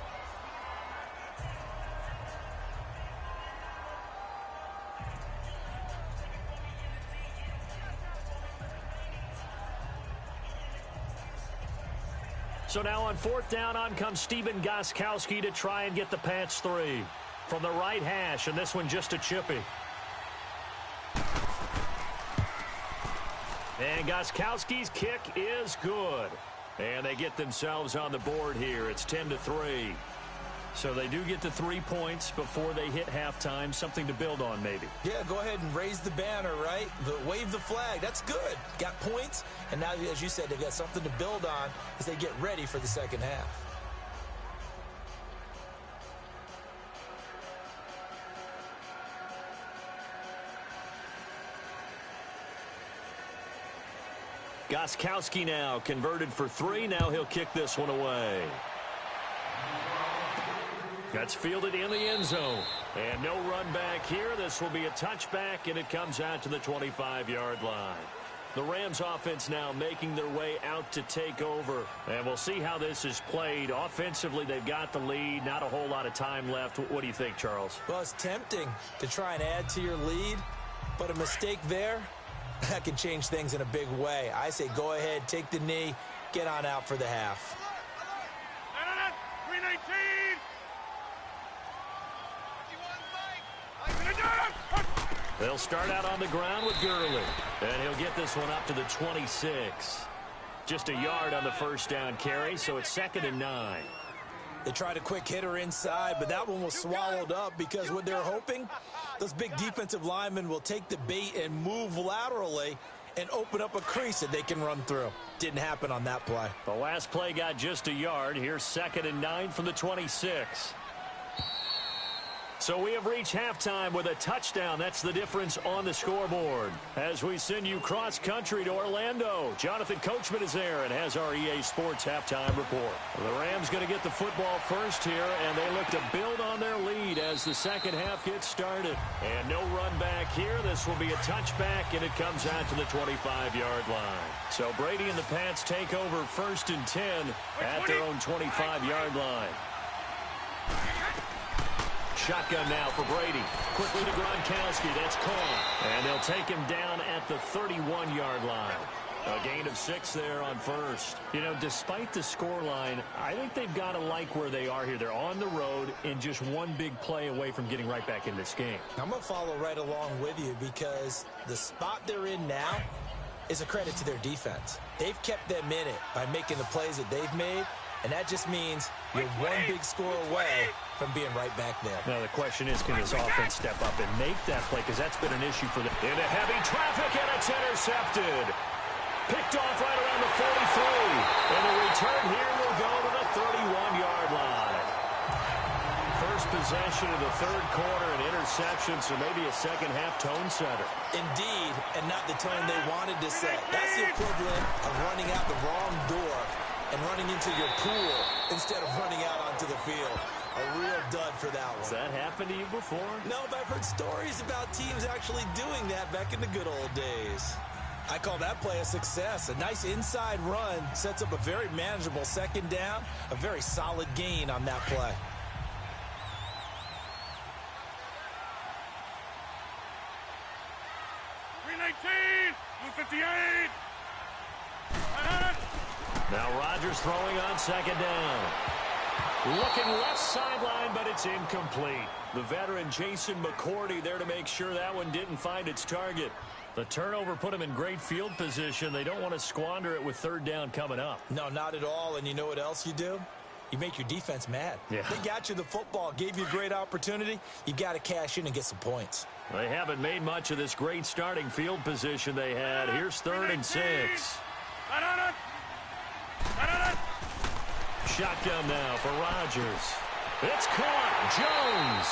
So now on 4th down, on comes Stephen Gostkowski to try and get the Pats 3. From the right hash, and this one just a chippy. And Gostkowski's kick is good. And they get themselves on the board here. It's 10-3. So they do get the 3 points before they hit halftime. Something to build on, maybe. Yeah, go ahead and raise the banner, right? Wave the flag. That's good. Got points. And now, as you said, they've got something to build on as they get ready for the second half. Gostkowski now converted for 3. Now he'll kick this one away. That's fielded in the end zone. And no run back here. This will be a touchback, and it comes out to the 25-yard line. The Rams offense now making their way out to take over. And we'll see how this is played. Offensively, they've got the lead. Not a whole lot of time left. What do you think, Charles? Well, it's tempting to try and add to your lead, but a mistake there, that can change things in a big way. I say go ahead, take the knee, get on out for the half. 319! They'll start out on the ground with Gurley. And he'll get this one up to the 26. Just a yard on the first down carry, so it's 2nd and 9. They tried a quick hitter inside, but that one was swallowed up because what they're hoping, those big defensive linemen will take the bait and move laterally and open up a crease that they can run through. Didn't happen on that play. The last play got just a yard. Here's 2nd and 9 from the 26. So we have reached halftime with a touchdown. That's the difference on the scoreboard. As we send you cross-country to Orlando, Jonathan Coachman is there and has our EA Sports halftime report. The Rams going to get the football first here, and they look to build on their lead as the second half gets started. And no run back here. This will be a touchback, and it comes out to the 25-yard line. So Brady and the Pats take over 1st and 10 at their own 25-yard line. Shotgun now for Brady. Quickly to Gronkowski. That's caught. And they'll take him down at the 31-yard line. A gain of 6 there on first. You know, despite the scoreline, I think they've got to like where they are here. They're on the road and just one big play away from getting right back in this game. I'm going to follow right along with you because the spot they're in now is a credit to their defense. They've kept them in it by making the plays that they've made, And that just means you're one big score away from being right back there. Now the question is, can this offense step up and make that play? Because that's been an issue for them. Into heavy traffic, and it's intercepted. Picked off right around the 43. And the return here will go to the 31-yard line. First possession of the third quarter, an interception, so maybe a second-half tone setter. Indeed, and not the tone they wanted to set. That's the equivalent of running out the wrong door and running into your pool instead of running out onto the field. A real dud for that one. Has that happened to you before? No, but I've heard stories about teams actually doing that back in the good old days. I call that play a success. A nice inside run sets up a very manageable second down, a very solid gain on that play. Now Rodgers throwing on second down. Looking left sideline, but it's incomplete. The veteran Jason McCourty there to make sure that one didn't find its target. The turnover put him in great field position. They don't want to squander it with third down coming up. No, not at all. And you know what else you do? You make your defense mad. Yeah. They got you the football, gave you a great opportunity. You got to cash in and get some points. They haven't made much of this great starting field position they had. Here's 3rd and 6. Shotgun now for Rodgers. It's caught. Jones.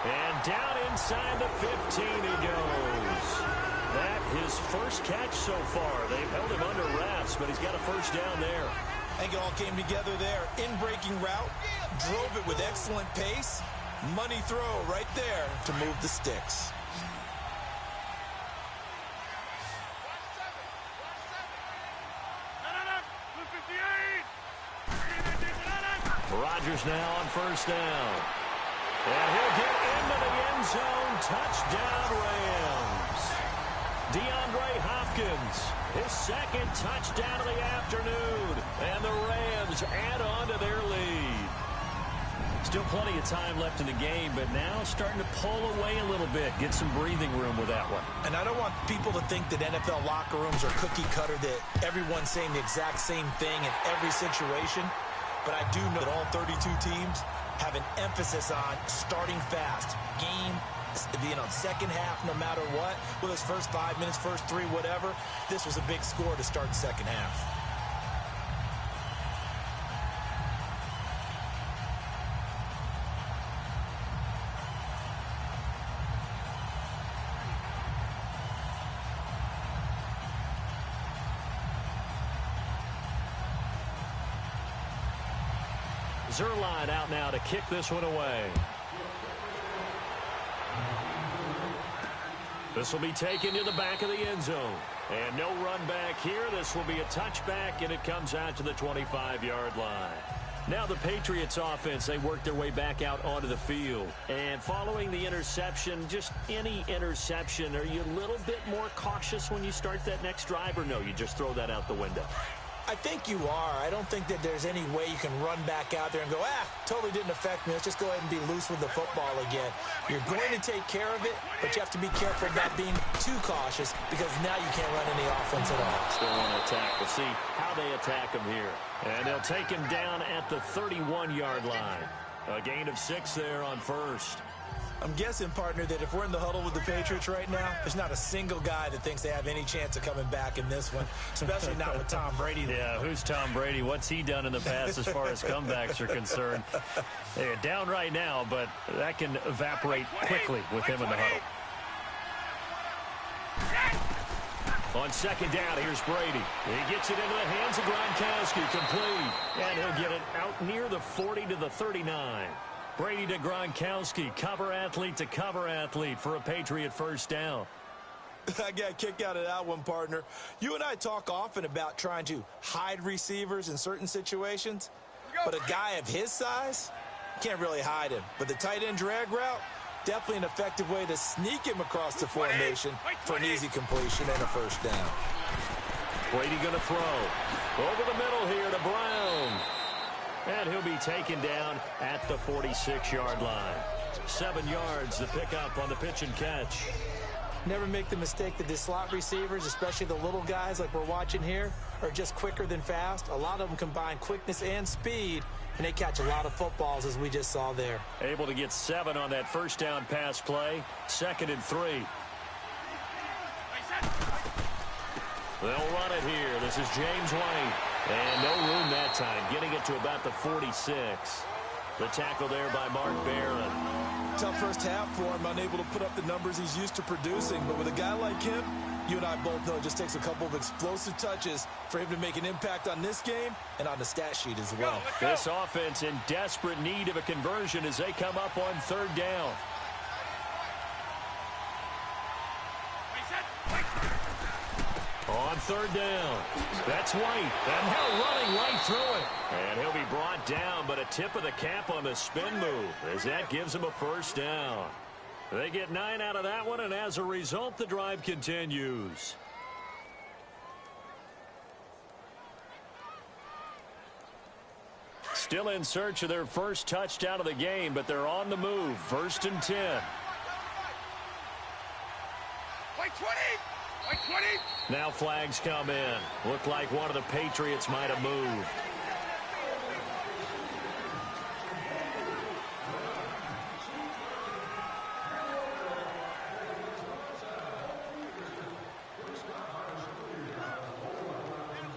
And down inside the 15 he goes. That his first catch so far. They've held him under wraps, but he's got a first down there. I think it all came together there. In-breaking route. Drove it with excellent pace. Money throw right there to move the sticks. Rodgers now on first down. And he'll get into the end zone. Touchdown, Rams. DeAndre Hopkins, his second touchdown of the afternoon. And the Rams add on to their lead. Still plenty of time left in the game, but now starting to pull away a little bit. Get some breathing room with that one. And I don't want people to think that NFL locker rooms are cookie cutter, that everyone's saying the exact same thing in every situation. But I do know that all 32 teams have an emphasis on starting fast. Game, second half, no matter what. Whether it's first 5 minutes, first 3, whatever. This was a big score to start the second half. Zerline out now to kick this one away. This will be taken to the back of the end zone. And no run back here. This will be a touchback, and it comes out to the 25-yard line. Now the Patriots offense, they work their way back out onto the field. And following the interception, just any interception, are you a little bit more cautious when you start that next drive, or no, you just throw that out the window? I think you are. I don't think that there's any way you can run back out there and go, totally didn't affect me. Let's just go ahead and be loose with the football again. You're going to take care of it, but you have to be careful about being too cautious because now you can't run any offense at all. Still want to attack. We'll see how they attack him here. And they'll take him down at the 31-yard line. A gain of 6 there on first. I'm guessing, partner, that if we're in the huddle with the Patriots right now, there's not a single guy that thinks they have any chance of coming back in this one, especially not with Tom Brady. Yeah, who's Tom Brady? What's he done in the past as far as comebacks are concerned? They're down right now, but that can evaporate quickly with him in the huddle. On second down, here's Brady. He gets it into the hands of Gronkowski, complete. And he'll get it out near the 40 to the 39. Brady to Gronkowski, cover athlete to cover athlete for a Patriot first down. I got a kick out of that one, partner. You and I talk often about trying to hide receivers in certain situations, but a guy of his size, can't really hide him. But the tight end drag route, definitely an effective way to sneak him across the formation for an easy completion and a first down. Brady going to throw. Over the middle here to Brown. And he'll be taken down at the 46-yard line. 7 yards to pick up on the pitch and catch. Never make the mistake that the slot receivers, especially the little guys like we're watching here, are just quicker than fast. A lot of them combine quickness and speed, and they catch a lot of footballs, as we just saw there. Able to get 7 on that first down pass play. 2nd and 3. They'll run it here. This is James White. And no room that time. Getting it to about the 46. The tackle there by Mark Barron. Tough first half for him, unable to put up the numbers he's used to producing. But with a guy like him, you and I both know it just takes a couple of explosive touches for him to make an impact on this game and on the stat sheet as well. This offense in desperate need of a conversion as they come up on 3rd down. On 3rd down, that's White, and now running right through it. And he'll be brought down, but a tip of the cap on the spin move as that gives him a 1st down. They get 9 out of that one, and as a result, the drive continues. Still in search of their first touchdown of the game, but they're on the move. 1st and 10. White 20! White 20! Now flags come in. Looked like one of the Patriots might have moved.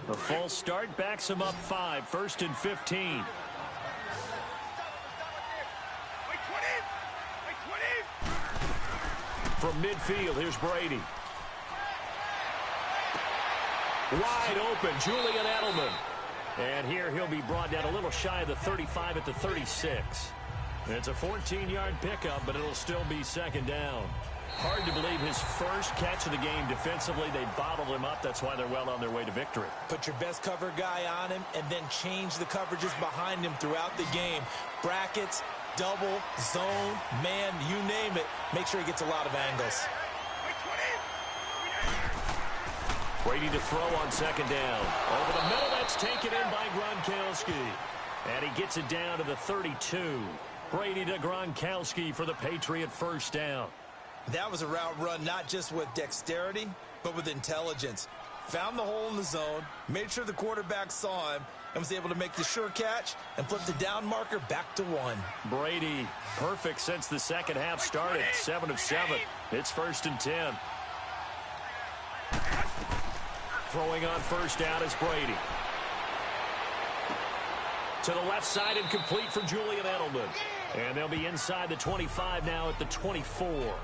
The false start backs him up 5. 1st and 15. From midfield, here's Brady. Wide open, Julian Edelman. And here he'll be brought down a little shy of the 35 at the 36. It's a 14-yard pickup, but it'll still be 2nd down. Hard to believe his first catch of the game defensively. They bottled him up. That's why they're well on their way to victory. Put your best cover guy on him and then change the coverages behind him throughout the game. Brackets, double, zone, man, you name it. Make sure he gets a lot of angles. Brady to throw on 2nd down. Over the middle, that's taken in by Gronkowski. And he gets it down to the 32. Brady to Gronkowski for the Patriot 1st down. That was a route run not just with dexterity, but with intelligence. Found the hole in the zone, made sure the quarterback saw him, and was able to make the sure catch and flip the down marker back to 1. Brady, perfect since the second half started. 7 of 7. It's 1st and 10. Throwing on 1st down is Brady. To the left side and complete for Julian Edelman. And they'll be inside the 25 now at the 24.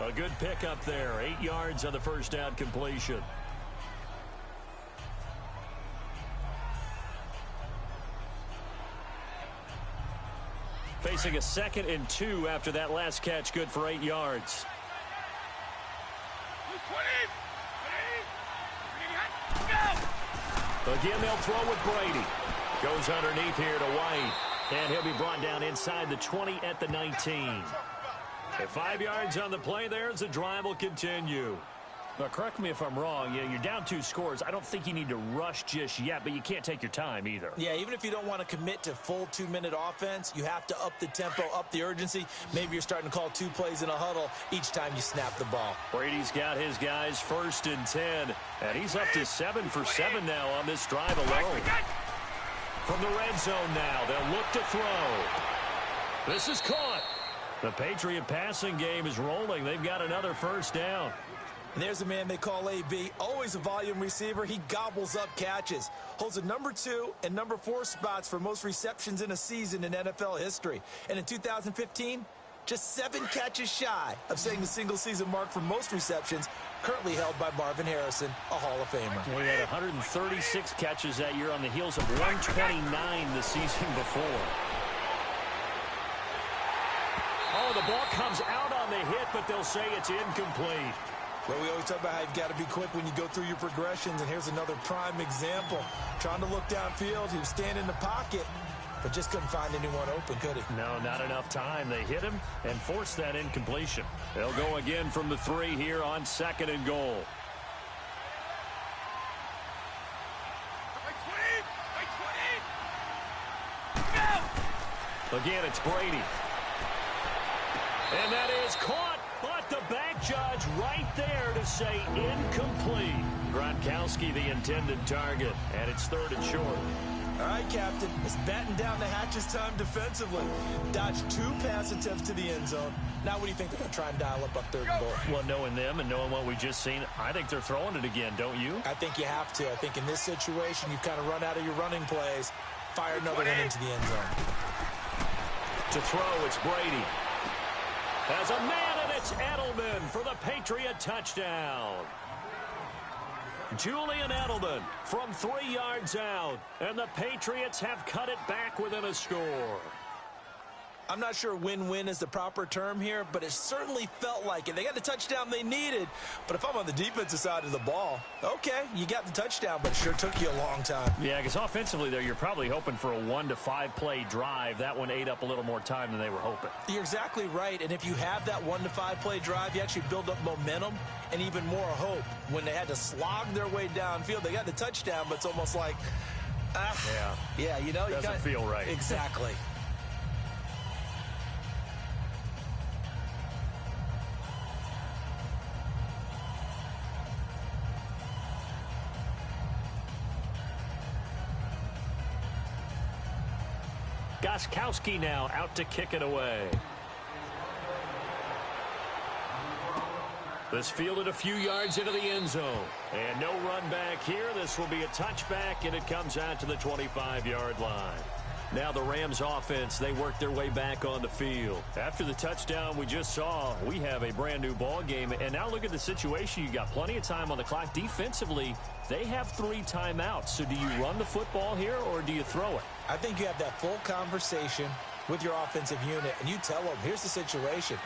A good pickup there. 8 yards on the 1st down completion. Facing a 2nd and 2 after that last catch. Good for 8 yards. Again, they'll throw with Brady. Goes underneath here to White. And he'll be brought down inside the 20 at the 19. At 5 yards on the play there as the drive will continue. Now, correct me if I'm wrong. You're down 2 scores. I don't think you need to rush just yet, but you can't take your time either. Yeah, even if you don't want to commit to full 2-minute offense, you have to up the tempo, up the urgency. Maybe you're starting to call 2 plays in a huddle each time you snap the ball. Brady's got his guys 1st and 10, and he's up to 7 for 7 now on this drive alone. From the red zone now, they'll look to throw. This is caught. The Patriot passing game is rolling. They've got another 1st down. And there's a man they call AB, always a volume receiver. He gobbles up catches, holds the number 2 and number 4 spots for most receptions in a season in NFL history. And in 2015, just 7 catches shy of setting the single-season mark for most receptions, currently held by Marvin Harrison, a Hall of Famer. Well, he had 136 catches that year on the heels of 129 the season before. Oh, the ball comes out on the hit, but they'll say it's incomplete. Well, we always talk about how you've got to be quick when you go through your progressions, and here's another prime example. Trying to look downfield, he was standing in the pocket, but just couldn't find anyone open, could he? No, not enough time. They hit him and forced that incompletion. They'll go again from the 3 here on 2nd and goal. Again, it's Brady. And that is caught, but the back judge right there to say incomplete. Gronkowski the intended target, and it's 3rd and short. All right, Captain, it's batten down the hatches time defensively. Dodged 2 pass attempts to the end zone. Now what do you think they're going to try and dial up 3rd and goal? Well, knowing them and knowing what we just seen, I think they're throwing it again, don't you? I think you have to. I think in this situation, you've kind of run out of your running plays. Fire another one into the end zone. To throw, it's Brady. Has a man, and it's Edelman for the Patriot touchdown. Julian Edelman from 3 yards out, and the Patriots have cut it back within a score. I'm not sure win-win is the proper term here, but it certainly felt like it. They got the touchdown they needed, but if I'm on the defensive side of the ball, okay, you got the touchdown, but it sure took you a long time. Yeah, because offensively there, you're probably hoping for a 1 to 5 play drive. That one ate up a little more time than they were hoping. You're exactly right, and if you have that 1 to 5 play drive, you actually build up momentum and even more hope. When they had to slog their way downfield, they got the touchdown, but it's almost like, yeah, you know, doesn't feel right. Exactly. Gronkowski now out to kick it away. This fielded a few yards into the end zone. And no run back here. This will be a touchback, and it comes out to the 25-yard line. Now the Rams offense, they work their way back on the field. After the touchdown we just saw, we have a brand new ball game. And now look at the situation. You got plenty of time on the clock. Defensively, they have 3 timeouts. So do you run the football here or do you throw it? I think you have that full conversation with your offensive unit, and you tell them, here's the situation.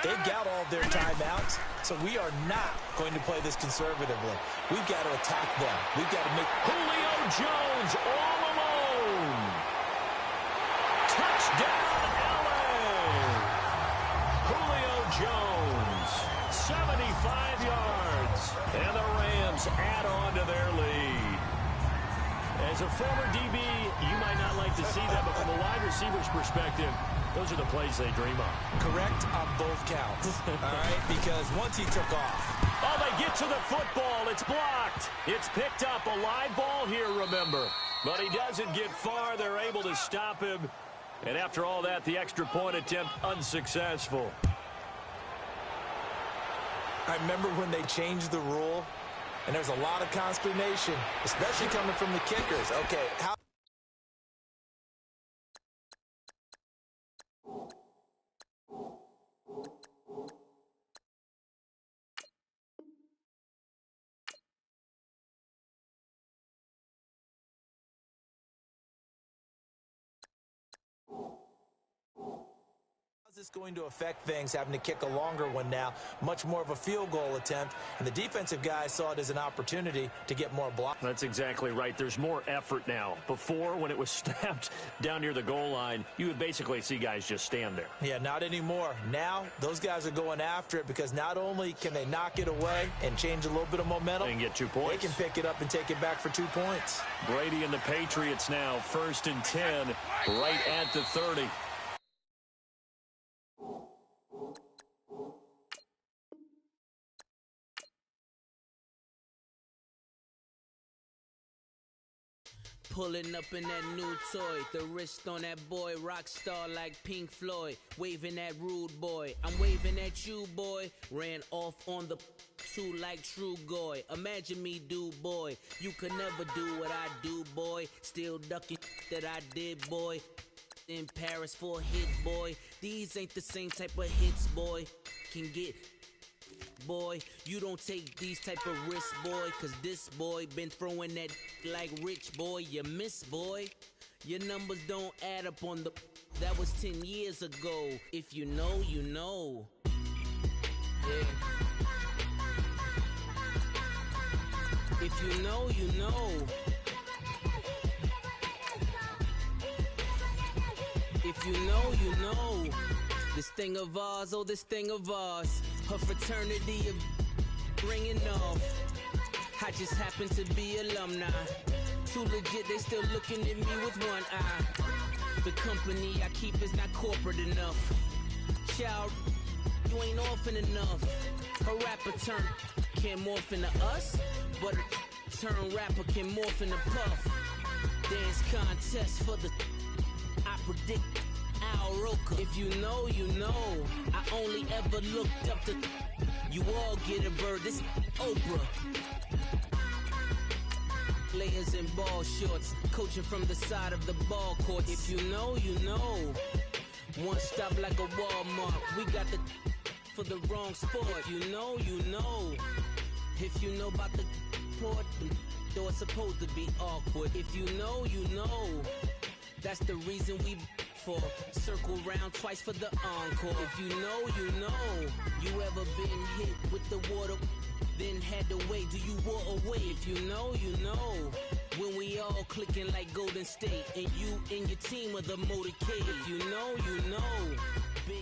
They've got all of their timeouts, so we are not going to play this conservatively. We've got to attack them. We've got to make Julio Jones all alone. Touchdown, LA. Julio Jones, 75 yards, and the Rams add on to their lead. As a former DB, you might not like to see that, but from a wide receiver's perspective, those are the plays they dream of. Correct on both counts, all right, because once he took off. Oh, they get to the football. It's blocked. It's picked up. A live ball here, remember. But he doesn't get far. They're able to stop him. And after all that, the extra point attempt unsuccessful. I remember when they changed the rule, and there's a lot of consternation, especially coming from the kickers. Okay, how... How's this going to affect things, having to kick a longer one now, much more of a field goal attempt, and the defensive guys saw it as an opportunity to get more blocks. That's exactly right. There's more effort now. Before, when it was snapped down near the goal line, you would basically see guys just stand there. Yeah, not anymore. Now, those guys are going after it because not only can they knock it away and change a little bit of momentum, and get 2 points. They can pick it up and take it back for 2 points. Brady and the Patriots now 1st and 10, right at the 30. Pulling up in that new toy, the wrist on that boy, rock star like Pink Floyd, waving at rude boy, I'm waving at you boy, ran off on the 2 like True Goy, imagine me do boy, you could never do what I do boy, still ducking that I did boy, in Paris for a hit boy, these ain't the same type of hits boy, can get... Boy, you don't take these type of risks, boy, cause this boy been throwing that like rich boy, you miss, boy. Your numbers don't add up on the... That was 10 years ago. If you know, you know. Yeah. If you know, you know. If you know, you know. This thing of ours, oh, this thing of ours. Her fraternity of ringing off. I just happen to be alumni. Too legit, they still looking at me with one eye. The company I keep is not corporate enough. Child, you ain't often enough. A rapper turned can't morph into us, but a turn rapper can morph into Puff. Dance contest for the I predict Al Roker. If you know, you know. I only ever looked up to you all get a bird. This Oprah. Players in ball shorts, coaching from the side of the ball court. If you know, you know. One stop like a Walmart. We got the for the wrong sport. You know, you know. If you know about the port, though it's supposed to be awkward. If you know, you know. That's the reason we for circle round twice for the encore. If you know, you know. You ever been hit with the water, then had to wait? Do you walk away? If you know, you know. When we all clicking like Golden State, and you and your team are the motorcade. If you know, you know.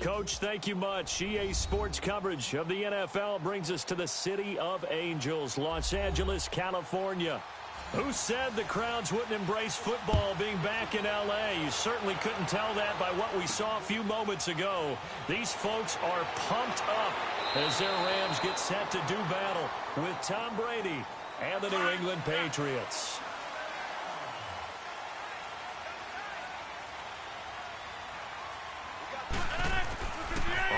Coach, thank you much. EA Sports coverage of the NFL brings us to the City of Angels, Los Angeles, California. Who said the crowds wouldn't embrace football being back in L.A.? You certainly couldn't tell that by what we saw a few moments ago. These folks are pumped up as their Rams get set to do battle with Tom Brady and the New England Patriots.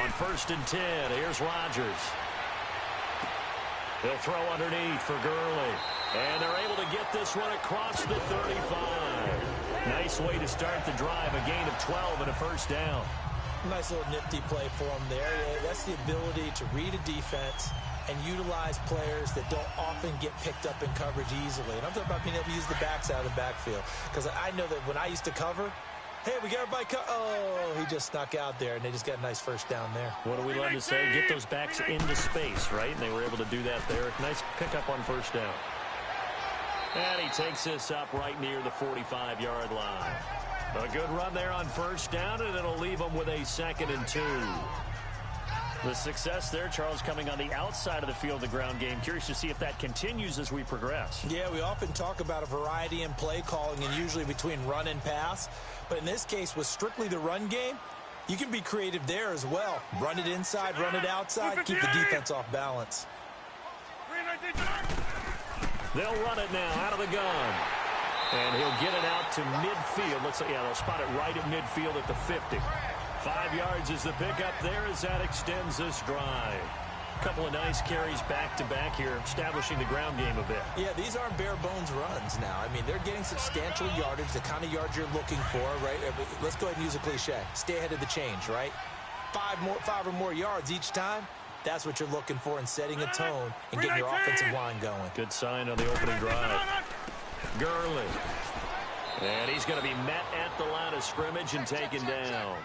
On 1st and 10, here's Rodgers. He'll throw underneath for Gurley. And they're able to get this one across the 35. Nice way to start the drive. A gain of 12 and a first down. Nice little nifty play for him there. Yeah, that's the ability to read a defense and utilize players that don't often get picked up in coverage easily. And I'm talking about being able to use the backs out of the backfield. Because I know that when I used to cover, hey, we got everybody oh, he just snuck out there, and they just got a nice first down there. What do we love to say? Get those backs into space, right? And they were able to do that there. Nice pickup on first down. And he takes this up right near the 45-yard line. A good run there on first down, and it'll leave him with a 2nd and 2. The success there, Charles, coming on the outside of the field, the ground game. Curious to see if that continues as we progress. Yeah, we often talk about a variety in play calling and usually between run and pass. But in this case, with strictly the run game, you can be creative there as well. Run it inside, run it outside, keep the defense off balance. They'll run it now out of the gun. And he'll get it out to midfield. Looks like, yeah, they'll spot it right at midfield at the 50. 5 yards is the pickup there as that extends this drive. A couple of nice carries back-to-back here, establishing the ground game a bit. Yeah, these aren't bare-bones runs now. I mean, they're getting substantial yardage, the kind of yards you're looking for, right? Let's go ahead and use a cliche. Stay ahead of the change, right? 5 or more yards each time. That's what you're looking for in setting a tone and getting your offensive line going. Good sign on the opening drive. Gurley. And he's going to be met at the line of scrimmage and taken down.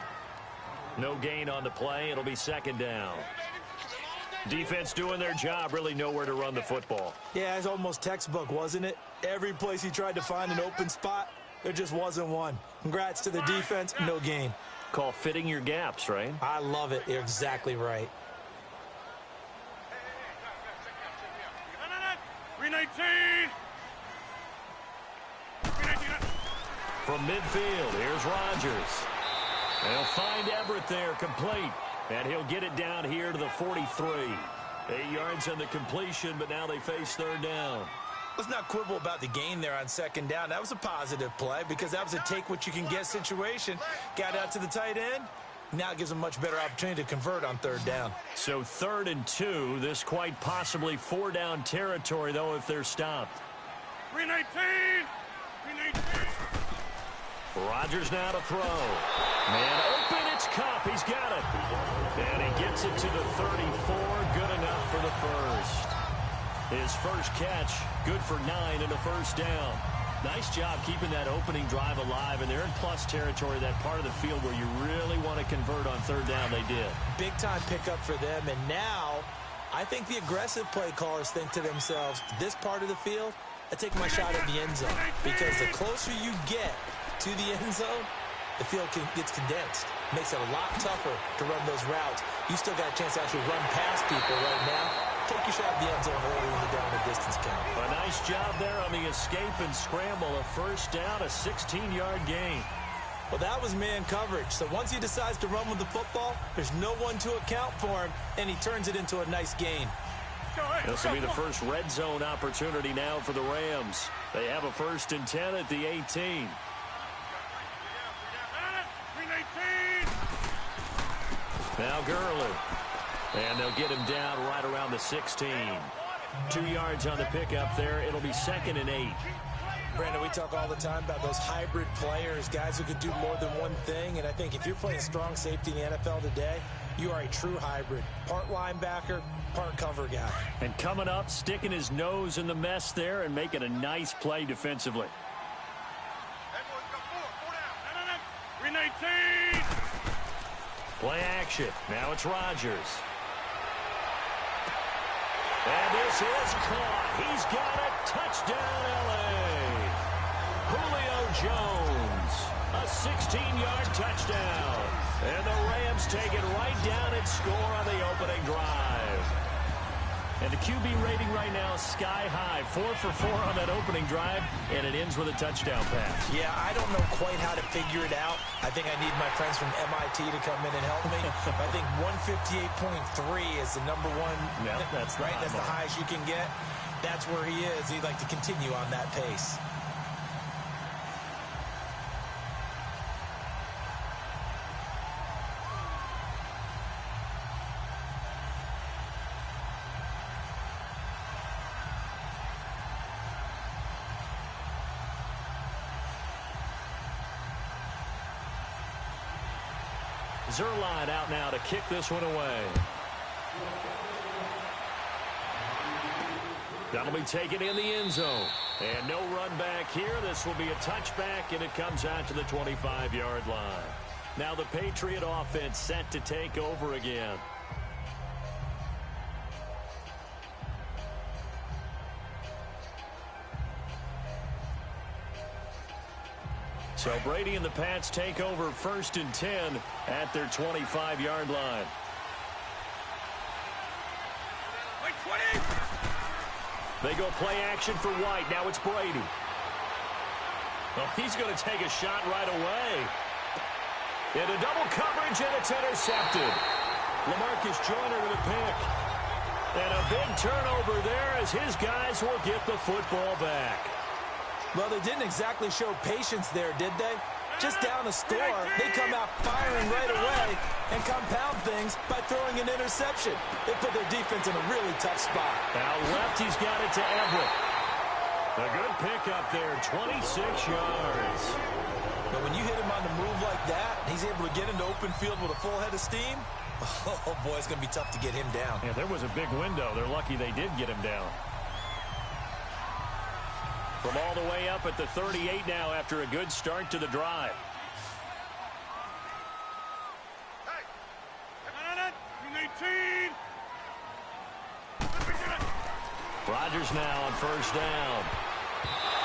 No gain on the play. It'll be 2nd down. Defense doing their job, really nowhere to run the football. Yeah, it's almost textbook, wasn't it? Every place he tried to find an open spot, there just wasn't one. Congrats to the defense, no gain. Call fitting your gaps, right? I love it. You're exactly right. 319. From midfield, here's Rodgers. They'll find Everett there, complete. And he'll get it down here to the 43. 8 yards on the completion, but now they face 3rd down. Let's not quibble about the gain there on 2nd down. That was a positive play because that was a take-what-you-can-get situation. Got out to the tight end. Now it gives them much better opportunity to convert on 3rd down. So 3rd and 2. This quite possibly 4-down territory, though, if they're stopped. 319. 319. Rodgers now to throw. Man open, it's Kupp. He's got it. And he gets it to the 34. Good enough for the first. His first catch, good for 9 and a first down. Nice job keeping that opening drive alive, and they're in plus territory, that part of the field where you really want to convert on 3rd down. They did. Big-time pickup for them, and now I think the aggressive play callers think to themselves, this part of the field, I take my shot at the end zone, because the closer you get to the end zone, the field gets condensed. Makes it a lot tougher to run those routes. You still got a chance to actually run past people right now. Take your shot at the end zone early in the down and distance count. A nice job there on the escape and scramble. A first down, a 16-yard gain. Well, that was man coverage. So once he decides to run with the football, there's no one to account for him, and he turns it into a nice gain. This will be the first red zone opportunity now for the Rams. They have a 1st and 10 at the 18. Now Gurley. And they'll get him down right around the 16. 2 yards on the pickup there. It'll be 2nd and 8. Brandon, we talk all the time about those hybrid players, guys who can do more than one thing. And I think if you're playing strong safety in the NFL today, you are a true hybrid. Part linebacker, part cover guy. And coming up, sticking his nose in the mess there and making a nice play defensively. 319. Play action. Now it's Rodgers. And this is caught. He's got it. Touchdown, L.A. Julio Jones. A 16-yard touchdown. And the Rams take it right down and score on the opening drive. And the QB rating right now is sky high. 4 for 4 on that opening drive, and it ends with a touchdown pass. Yeah, I don't know quite how to figure it out. I think I need my friends from MIT to come in and help me. I think 158.3 is the number one. Yeah, that's right. That's the highest you can get. That's where he is. He'd like to continue on that pace. Zerline out now to kick this one away. That'll be taken in the end zone. And no run back here. This will be a touchback, and it comes out to the 25-yard line. Now the Patriot offense set to take over again. So Brady and the Pats take over 1st and 10 at their 25-yard line. They go play action for White. Now it's Brady. Oh, he's going to take a shot right away. Into double coverage, and it's intercepted. LaMarcus Joyner with a pick. And a big turnover there as his guys will get the football back. Well, they didn't exactly show patience there, did they? Just down a score, they come out firing right away and compound things by throwing an interception. They put their defense in a really tough spot. Now left, he's got it to Everett. A good pickup there, 26 yards. But when you hit him on the move like that, he's able to get into open field with a full head of steam. Oh, boy, it's going to be tough to get him down. Yeah, there was a big window. They're lucky they did get him down. From all the way up at the 38 now after a good start to the drive. Rodgers now on 1st down.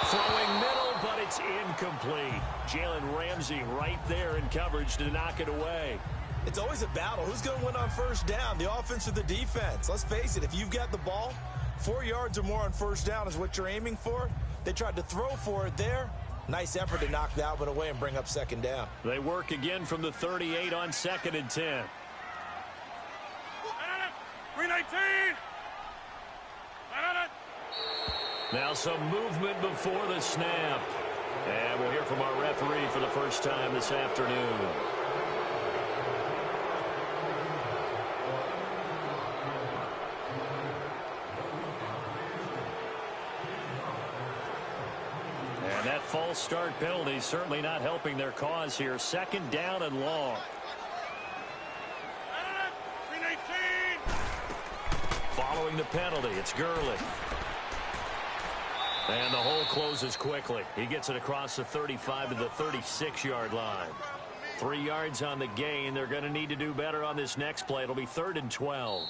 Throwing middle, but it's incomplete. Jalen Ramsey right there in coverage to knock it away. It's always a battle. Who's going to win on 1st down, the offense or the defense? Let's face it, if you've got the ball, 4 yards or more on 1st down is what you're aiming for. They tried to throw for it there. Nice effort to knock that one away and bring up 2nd down. They work again from the 38 on 2nd and 10. 319. Now some movement before the snap. And we'll hear from our referee for the first time this afternoon. And that false start penalty certainly not helping their cause here. 2nd down and long. 319. Following the penalty, it's Gurley. And the hole closes quickly. He gets it across the 35 to the 36-yard line. 3 yards on the gain. They're going to need to do better on this next play. It'll be 3rd and 12.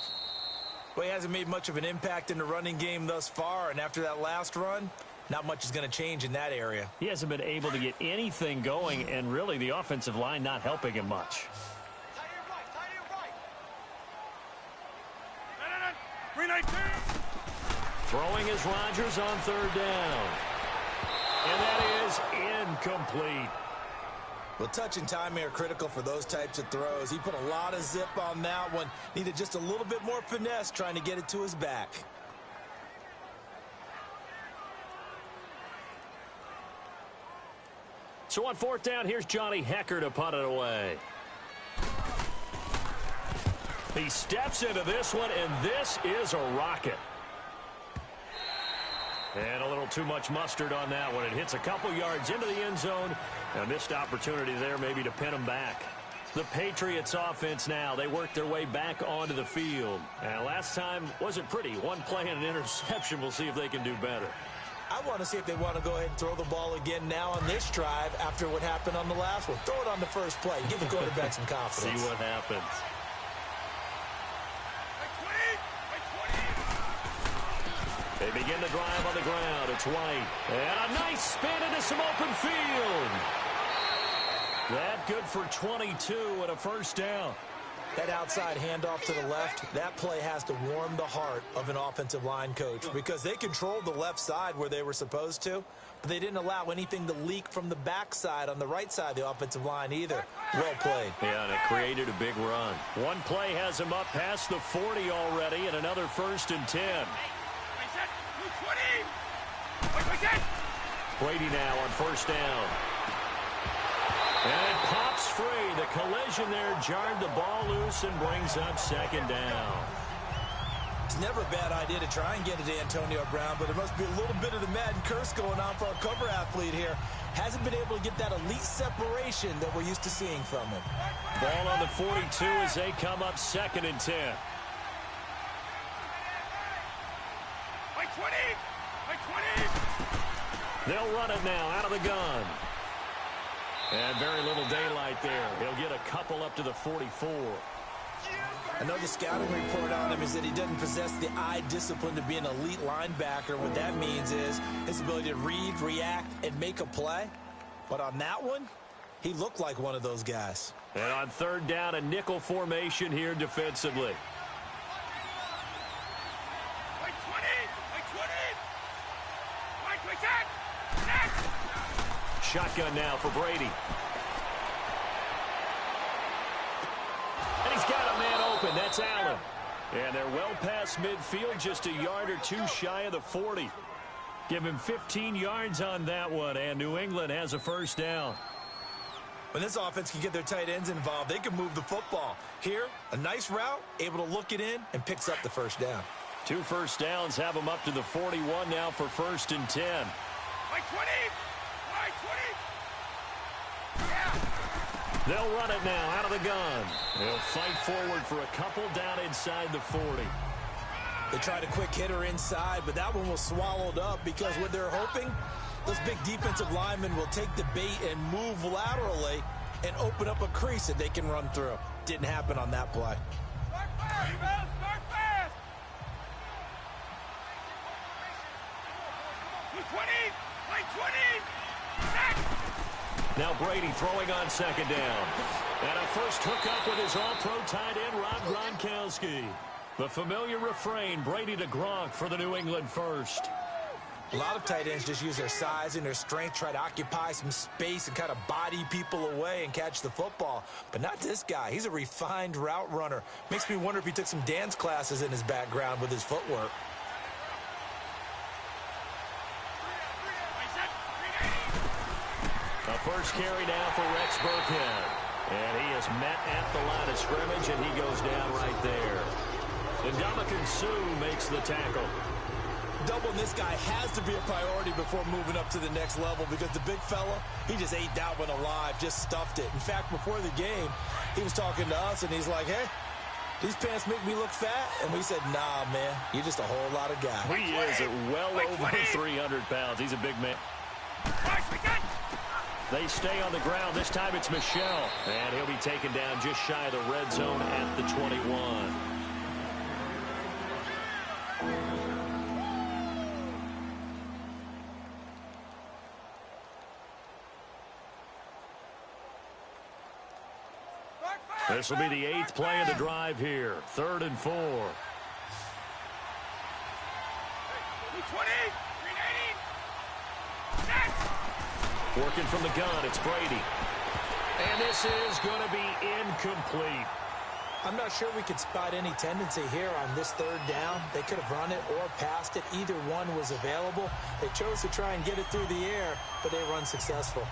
Well, he hasn't made much of an impact in the running game thus far, and after that last run, not much is going to change in that area. He hasn't been able to get anything going, and really the offensive line not helping him much. 319. Throwing is Rodgers on 3rd down. And that is incomplete. Well, touch and timing are critical for those types of throws. He put a lot of zip on that one. Needed just a little bit more finesse trying to get it to his back. So on fourth down, here's Johnny Hecker to punt it away. He steps into this one, and this is a rocket. And a little too much mustard on that one. It hits a couple yards into the end zone. A missed opportunity there maybe to pin him back. The Patriots offense now, they work their way back onto the field. And last time wasn't pretty. One play and an interception. We'll see if they can do better. I want to see if they want to go ahead and throw the ball again now on this drive after what happened on the last one. Throw it on the first play. Give the quarterback some confidence. See what happens. They begin to drive on the ground. It's White. And a nice spin into some open field. That good for 22 and a first down. That outside handoff to the left, that play has to warm the heart of an offensive line coach because they controlled the left side where they were supposed to, but they didn't allow anything to leak from the backside on the right side of the offensive line either. Well played. Yeah, and it created a big run. One play has him up past the 40 already and another 1st and 10. Brady now on first down. And it pops free. The collision there jarred the ball loose and brings up 2nd down. It's never a bad idea to try and get it to Antonio Brown, but there must be a little bit of the Madden curse going on for our cover athlete here. Hasn't been able to get that elite separation that we're used to seeing from him. Ball on the 42 as they come up 2nd and 10. They'll run it now out of the gun. And very little daylight there. He'll get a couple up to the 44. I know the scouting report on him is that he doesn't possess the eye discipline to be an elite linebacker. What that means is his ability to read, react, and make a play. But on that one, he looked like one of those guys. And on 3rd down, a nickel formation here defensively. Shotgun now for Brady. And he's got a man open. That's Allen. And they're well past midfield, just a yard or two shy of the 40. Give him 15 yards on that one, and New England has a first down. When this offense can get their tight ends involved, they can move the football. Here, a nice route, able to look it in, and picks up the first down. 2 first downs have them up to the 41 now for 1st and 10. They'll run it now out of the gun. They'll fight forward for a couple down inside the 40. They tried a quick hitter inside, but that one was swallowed up because what they're hoping, those big defensive linemen will take the bait and move laterally and open up a crease that they can run through. Didn't happen on that play. Start fast! 20! Play 20! Sack! Now Brady throwing on 2nd down. And a first hookup with his all-pro tight end, Rob Gronkowski. The familiar refrain, Brady to Gronk for the New England first. A lot of tight ends just use their size and their strength, try to occupy some space and kind of body people away and catch the football. But not this guy. He's a refined route runner. Makes me wonder if he took some dance classes in his background with his footwork. A first carry now for Rex Burkhead. And he is met at the line of scrimmage, and he goes down right there. And Ndamukong Suh makes the tackle. Doubling this guy has to be a priority before moving up to the next level because the big fella, he just ate that one alive, just stuffed it. In fact, before the game, he was talking to us, and he's like, hey, these pants make me look fat? And we said, nah, man, you're just a whole lot of guy. He is at well over 300 pounds. He's a big man. They stay on the ground. This time it's Michel. And he'll be taken down just shy of the red zone at the 21. This will be the 8th play of the drive here. 3rd and 4. 20! Working from the gun, it's Brady. And this is going to be incomplete. I'm not sure we could spot any tendency here on this third down. They could have run it or passed it. Either one was available. They chose to try and get it through the air, but they were unsuccessful.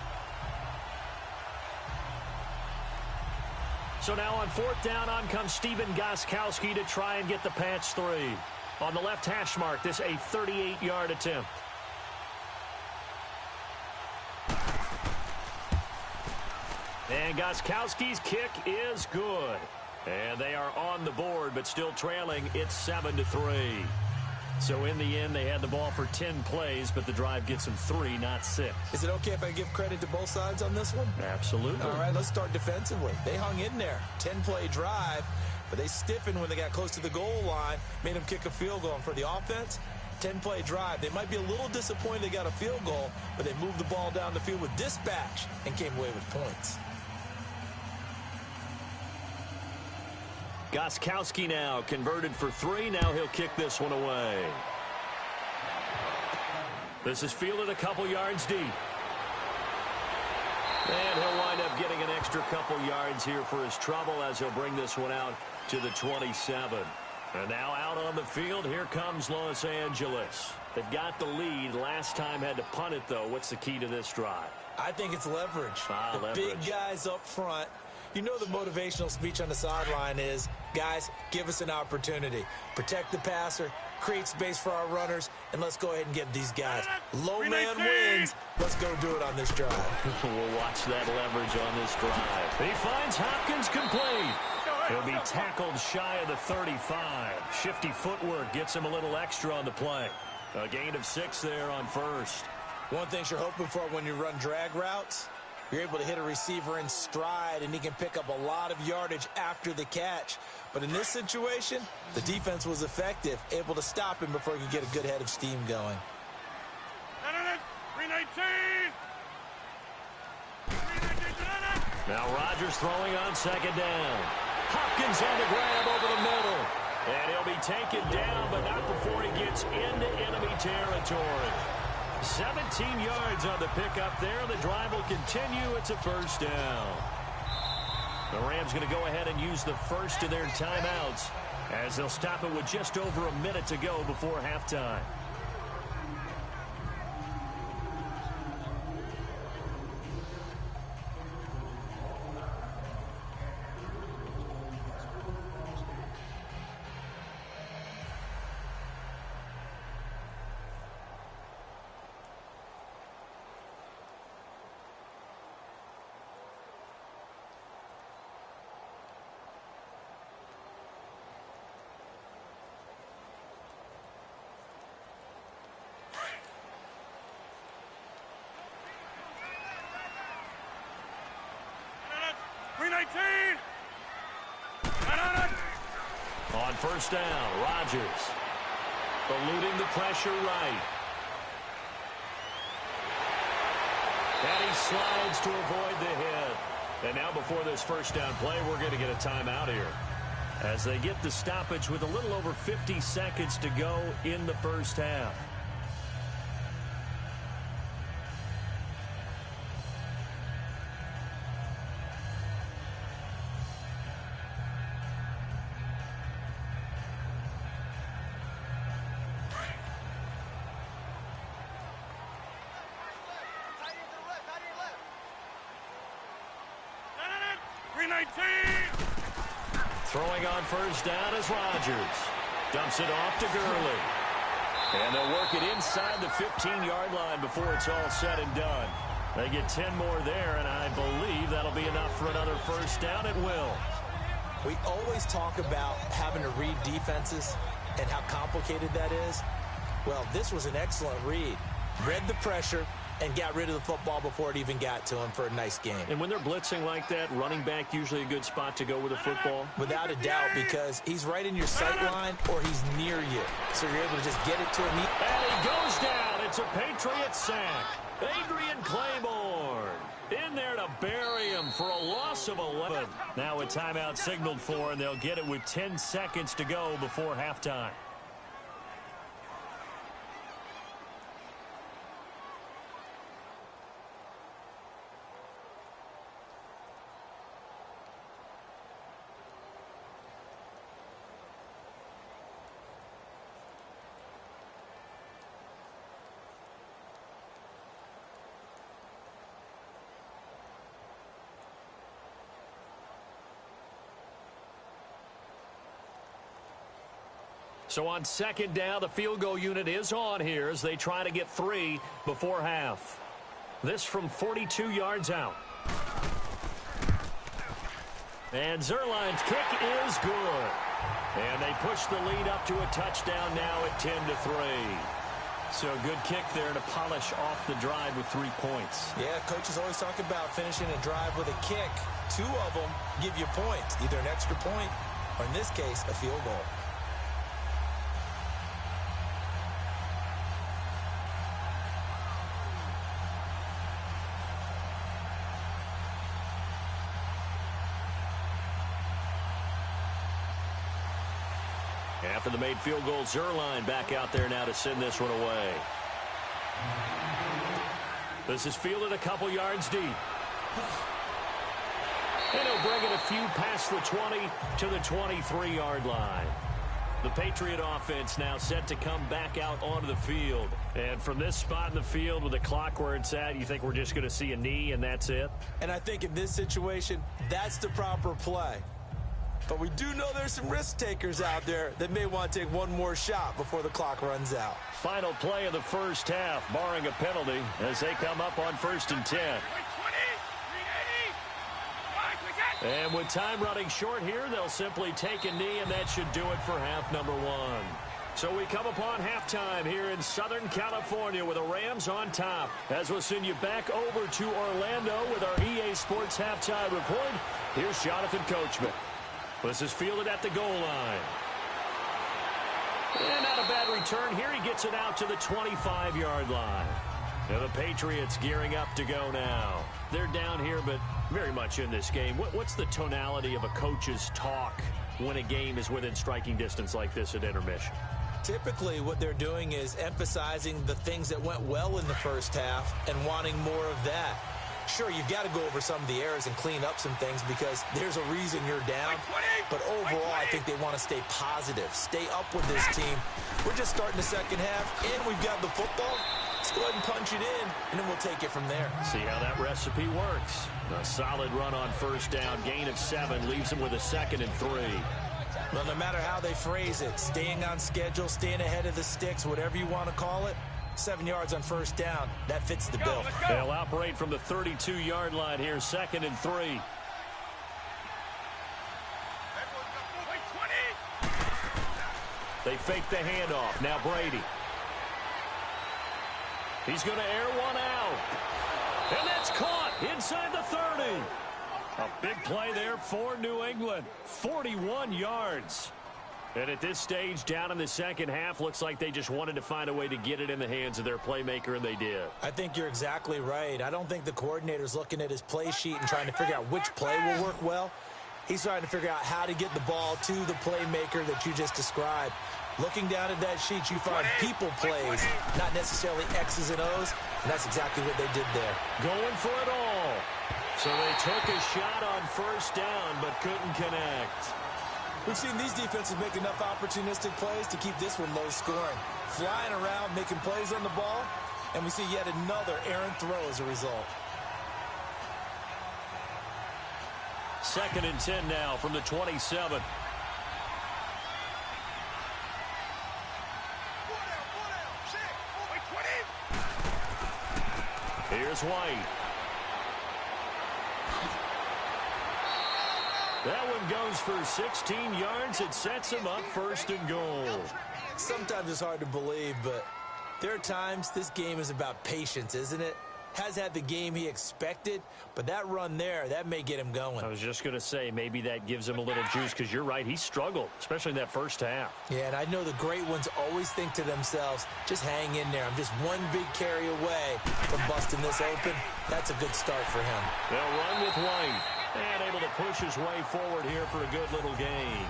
So now on fourth down, on comes Stephen Gostkowski to try and get the patch 3. On the left hash mark, this a 38-yard attempt. And Gostkowski's kick is good. And they are on the board, but still trailing. It's 7-3. So in the end, they had the ball for 10 plays, but the drive gets them 3, not 6. Is it okay if I give credit to both sides on this one? Absolutely. All right, let's start defensively. They hung in there. 10-play drive, but they stiffened when they got close to the goal line, made them kick a field goal. And for the offense, 10-play drive. They might be a little disappointed they got a field goal, but they moved the ball down the field with dispatch and came away with points. Gostkowski now converted for 3. Now he'll kick this one away. This is fielded a couple yards deep. And he'll wind up getting an extra couple yards here for his trouble as he'll bring this one out to the 27. And now out on the field, here comes Los Angeles. They've got the lead. Last time had to punt it, though. What's the key to this drive? I think it's leverage. The big guys up front. You know the motivational speech on the sideline is, guys, give us an opportunity. Protect the passer, create space for our runners, and let's go ahead and get these guys. Low man wins. Let's go do it on this drive. We'll watch that leverage on this drive. He finds Hopkins complete. He'll be tackled shy of the 35. Shifty footwork gets him a little extra on the play. A gain of 6 there on first. One thing you're hoping for when you run drag routes, you're able to hit a receiver in stride, and he can pick up a lot of yardage after the catch. But in this situation, the defense was effective, able to stop him before he could get a good head of steam going. 319! Now Rodgers throwing on second down. Hopkins on the grab over the middle. And he'll be taken down, but not before he gets into enemy territory. 17 yards on the pickup there. The drive will continue. It's a first down. The Rams going to go ahead and use the first of their timeouts as they'll stop it with just over a minute to go before halftime. On first down, Rodgers eluding the pressure right. And he slides to avoid the hit. And now before this first down play, we're going to get a timeout here as they get the stoppage with a little over 50 seconds to go in the first half. Throwing on first down is Rodgers. Dumps it off to Gurley. And they'll work it inside the 15-yard line before it's all said and done. They get 10 more there, and I believe that'll be enough for another first down. It will. We always talk about having to read defenses and how complicated that is. Well, this was an excellent read. Read the pressure and got rid of the football before it even got to him for a nice game. And when they're blitzing like that, running back usually a good spot to go with the football? Without a doubt, because he's right in your sight line or he's near you. So you're able to just get it to him. And he goes down. It's a Patriot sack. Adrian Claiborne in there to bury him for a loss of 11. Now a timeout signaled for, and they'll get it with 10 seconds to go before halftime. So on second down, the field goal unit is on here as they try to get 3 before half. This from 42 yards out. And Zerline's kick is good. And they push the lead up to a touchdown now at 10-3. So a good kick there to polish off the drive with 3 points. Yeah, coaches always talk about finishing a drive with a kick. 2 of them give you points, either an extra point or, in this case, a field goal. After the made field goal, Zerline back out there now to send this one away. This is fielded a couple yards deep. And he'll bring it a few past the 20 to the 23-yard line. The Patriot offense now set to come back out onto the field. And from this spot in the field with the clock where it's at, you think we're just going to see a knee and that's it? And I think in this situation, that's the proper play. But we do know there's some risk takers out there that may want to take one more shot before the clock runs out. Final play of the first half, barring a penalty, as they come up on 1st and 10. And with time running short here, they'll simply take a knee, and that should do it for half number 1. So we come upon halftime here in Southern California with the Rams on top. As we'll send you back over to Orlando with our EA Sports halftime report, here's Jonathan Coachman. This is fielded at the goal line. And not a bad return here. He gets it out to the 25-yard line. Now the Patriots gearing up to go now. They're down here, but very much in this game. What's the tonality of a coach's talk when a game is within striking distance like this at intermission? Typically, what they're doing is emphasizing the things that went well in the first half and wanting more of that. Sure, you've got to go over some of the errors and clean up some things because there's a reason you're down. But overall, I think they want to stay positive, stay up with this team. We're just starting the second half, and we've got the football. Let's go ahead and punch it in, and then we'll take it from there. See how that recipe works. A solid run on first down, gain of 7, leaves them with a 2nd and 3. Well, no matter how they phrase it, staying on schedule, staying ahead of the sticks, whatever you want to call it, 7 yards on first down. That fits the bill. They'll operate from the 32-yard line here, 2nd and 3. They fake the handoff. Now Brady. He's going to air one out. And that's caught inside the 30. A big play there for New England. 41 yards. And at this stage, down in the second half, looks like they just wanted to find a way to get it in the hands of their playmaker, and they did. I think you're exactly right. I don't think the coordinator's looking at his play sheet and trying to figure out which play will work well. He's trying to figure out how to get the ball to the playmaker that you just described. Looking down at that sheet, you find people plays, not necessarily X's and O's, and that's exactly what they did there. Going for it all. So they took a shot on first down, but couldn't connect. We've seen these defenses make enough opportunistic plays to keep this one low scoring. Flying around, making plays on the ball, and we see yet another errant throw as a result. 2nd and 10 now from the 27. Here's White. That one goes for 16 yards. It sets him up 1st and goal. Sometimes it's hard to believe, but there are times this game is about patience, isn't it? Has had the game he expected, but that run there, that may get him going. I was just going to say, maybe that gives him a little juice, because you're right, he struggled, especially in that first half. Yeah, and I know the great ones always think to themselves, just hang in there. I'm just one big carry away from busting this open. That's a good start for him. They'll run with White, and able to push his way forward here for a good little gain.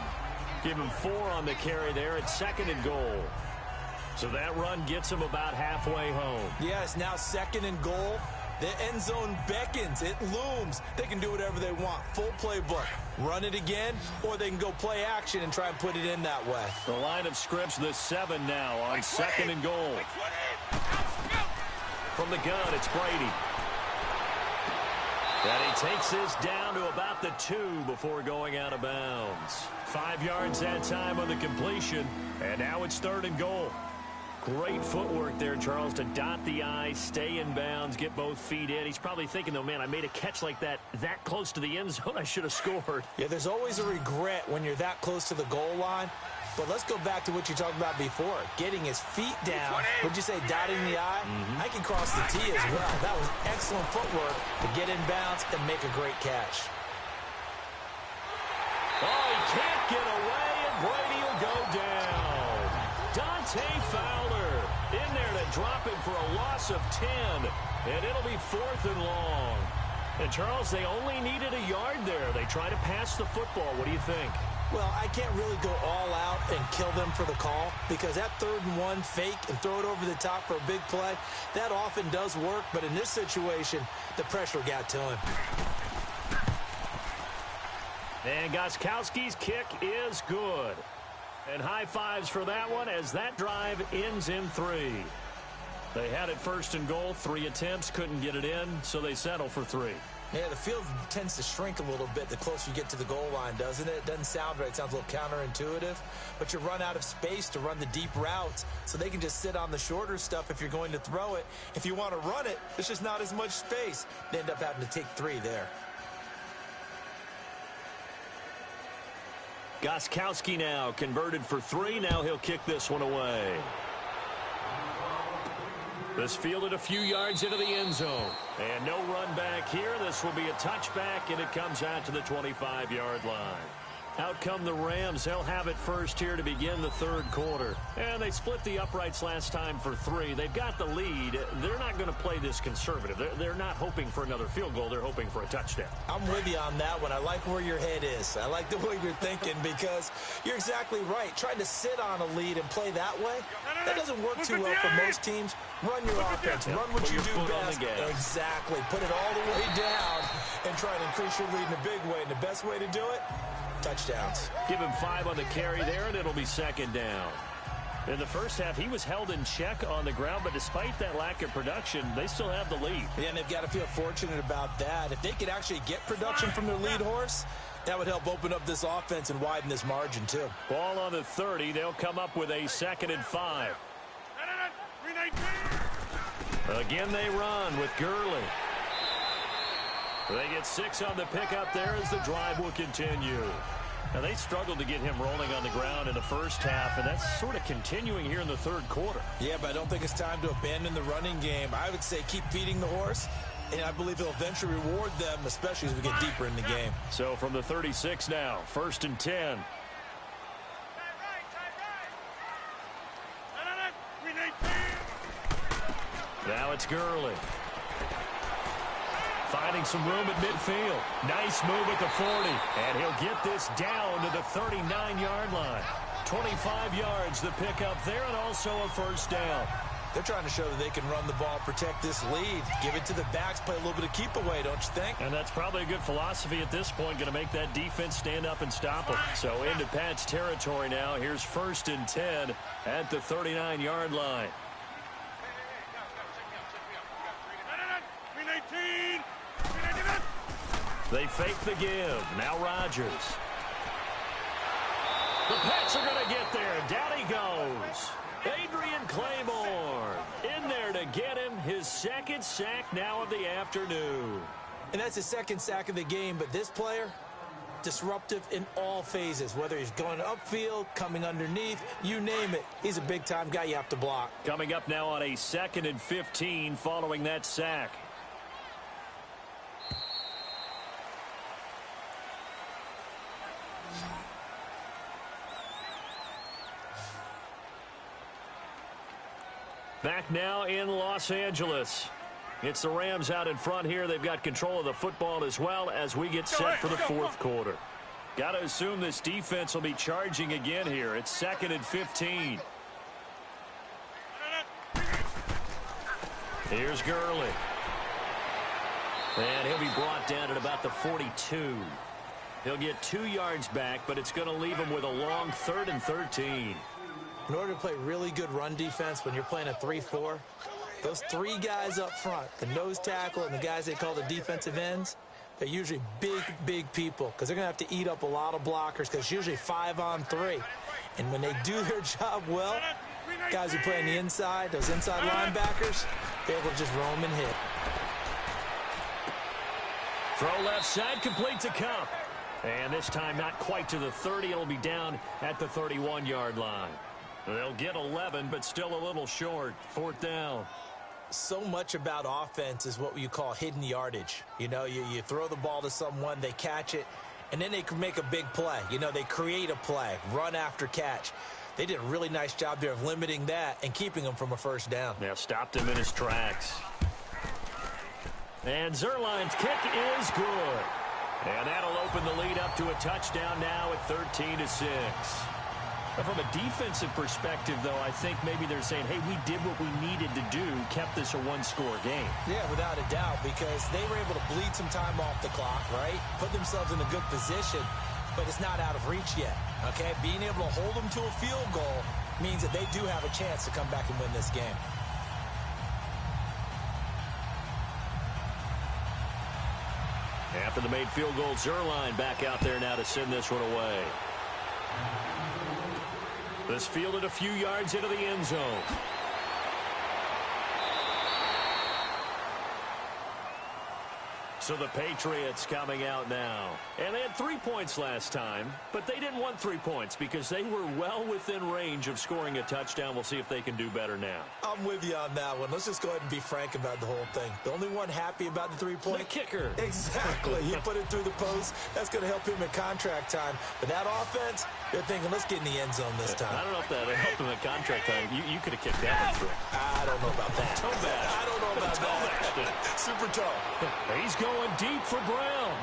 Give him 4 on the carry there at 2nd and goal. So that run gets him about halfway home. Yes, now 2nd and goal. The end zone beckons. It looms. They can do whatever they want. Full playbook. Run it again, or they can go play action and try and put it in that way. The line of scripts, the 7 now on 2nd and goal. From the gun, it's Brady. And he takes this down to about the 2 before going out of bounds. 5 yards that time on the completion, and now it's 3rd and goal. Great footwork there, Charles, to dot the I, stay in bounds, get both feet in. He's probably thinking, though, man, I made a catch like that close to the end zone. I should have scored. Yeah, there's always a regret when you're that close to the goal line. But let's go back to what you talked about before, getting his feet down. Would you say dotting the I? I can cross the T as well. That was excellent footwork to get in bounds and make a great catch. Oh, he can't get away, and Brady will go down. Dante Fowler in there to drop him for a loss of 10, and it'll be 4th and long. And, Charles, they only needed a yard there. They try to pass the football. What do you think? Well, I can't really go all out and kill them for the call because that 3rd and 1 fake and throw it over the top for a big play, that often does work. But in this situation, the pressure got to him. And Gostkowski's kick is good. And high fives for that one as that drive ends in 3. They had it 1st and goal, 3 attempts, couldn't get it in, so they settle for 3. Yeah, the field tends to shrink a little bit the closer you get to the goal line, doesn't it? It doesn't sound right. It sounds a little counterintuitive. But you run out of space to run the deep routes, so they can just sit on the shorter stuff if you're going to throw it. If you want to run it, there's just not as much space. They end up having to take 3 there. Gostkowski now converted for 3. Now he'll kick this one away. This fielded a few yards into the end zone. And no run back here. This will be a touchback, and it comes out to the 25-yard line. Out come the Rams. They'll have it first here to begin the 3rd quarter. And they split the uprights last time for 3. They've got the lead. They're not going to play this conservative. They're not hoping for another field goal. They're hoping for a touchdown. I'm with you on that one. I like where your head is. I like the way you're thinking because you're exactly right. Trying to sit on a lead and play that way, that doesn't work too well for most teams. Run your offense. Run what you do best. Exactly. Put it all the way down and try to increase your lead in a big way. And the best way to do it, touchdowns. Give him 5 on the carry there, and it'll be 2nd down. In the first half, he was held in check on the ground, but despite that lack of production, they still have the lead. Yeah, and they've got to feel fortunate about that. If they could actually get production from their lead horse, that would help open up this offense and widen this margin, too. Ball on the 30. They'll come up with a 2nd and 5. Again, they run with Gurley. They get 6 on the pickup there as the drive will continue. Now, they struggled to get him rolling on the ground in the first half, and that's sort of continuing here in the 3rd quarter. Yeah, but I don't think it's time to abandon the running game. I would say keep feeding the horse, and I believe he'll eventually reward them, especially as we get deeper in the game. So from the 36 now, 1st and 10. Now it's Gurley. Finding some room at midfield. Nice move at the 40. And he'll get this down to the 39-yard line. 25 yards the pickup there, and also a 1st down. They're trying to show that they can run the ball, protect this lead, give it to the backs, play a little bit of keep away, don't you think? And that's probably a good philosophy at this point, going to make that defense stand up and stop them. So into Pat's territory now. Here's 1st and 10 at the 39-yard line. They fake the give. Now Rodgers. The Pats are going to get there. Down he goes. Adrian Claymore in there to get him his 2nd sack now of the afternoon. And that's his 2nd sack of the game, but this player, disruptive in all phases, whether he's going upfield, coming underneath, you name it. He's a big-time guy you have to block. Coming up now on a 2nd and 15 following that sack. Back now in Los Angeles. It's the Rams out in front here. They've got control of the football as well as we get set for the 4th quarter. Got to assume this defense will be charging again here. It's 2nd and 15. Here's Gurley. And he'll be brought down at about the 42. He'll get 2 yards back, but it's going to leave him with a long 3rd and 13. In order to play really good run defense when you're playing a 3-4, those 3 guys up front, the nose tackle and the guys they call the defensive ends, They're usually big, big people because they're going to have to eat up a lot of blockers because it's usually 5-on-3. And when they do their job well, guys who play on the inside, those inside linebackers, they're able to just roam and hit. Throw left side, complete to Cup. And this time not quite to the 30. It'll be down at the 31-yard line. They'll get 11, but still a little short. 4th down. So much about offense is what you call hidden yardage. You know, you throw the ball to someone, they catch it, and then they can make a big play. You know, they create a play, run after catch. They did a really nice job there of limiting that and keeping him from a first down. Yeah, stopped him in his tracks. And Zerline's kick is good. And that'll open the lead up to a touchdown now at 13-6. From a defensive perspective, though, I think maybe they're saying, hey, we did what we needed to do, kept this a one-score game. Yeah, without a doubt, because they were able to bleed some time off the clock, right? Put themselves in a good position, but it's not out of reach yet, okay? Being able to hold them to a field goal means that they do have a chance to come back and win this game. After the made field goal, Zerline back out there now to send this one away. This fielded a few yards into the end zone. So the Patriots coming out now. And they had 3 points last time, but they didn't want 3 points because they were well within range of scoring a touchdown. We'll see if they can do better now. I'm with you on that one. Let's just go ahead and be frank about the whole thing. The only one happy about the 3-point. The kicker. Exactly. He put it through the post. That's going to help him in contract time. But that offense, they're thinking, let's get in the end zone this time. I don't know if that helped him in contract time. You could have kicked that one through. I don't know about that. Toe bash. I don't know about that. Super toe. He's going deep for Brown.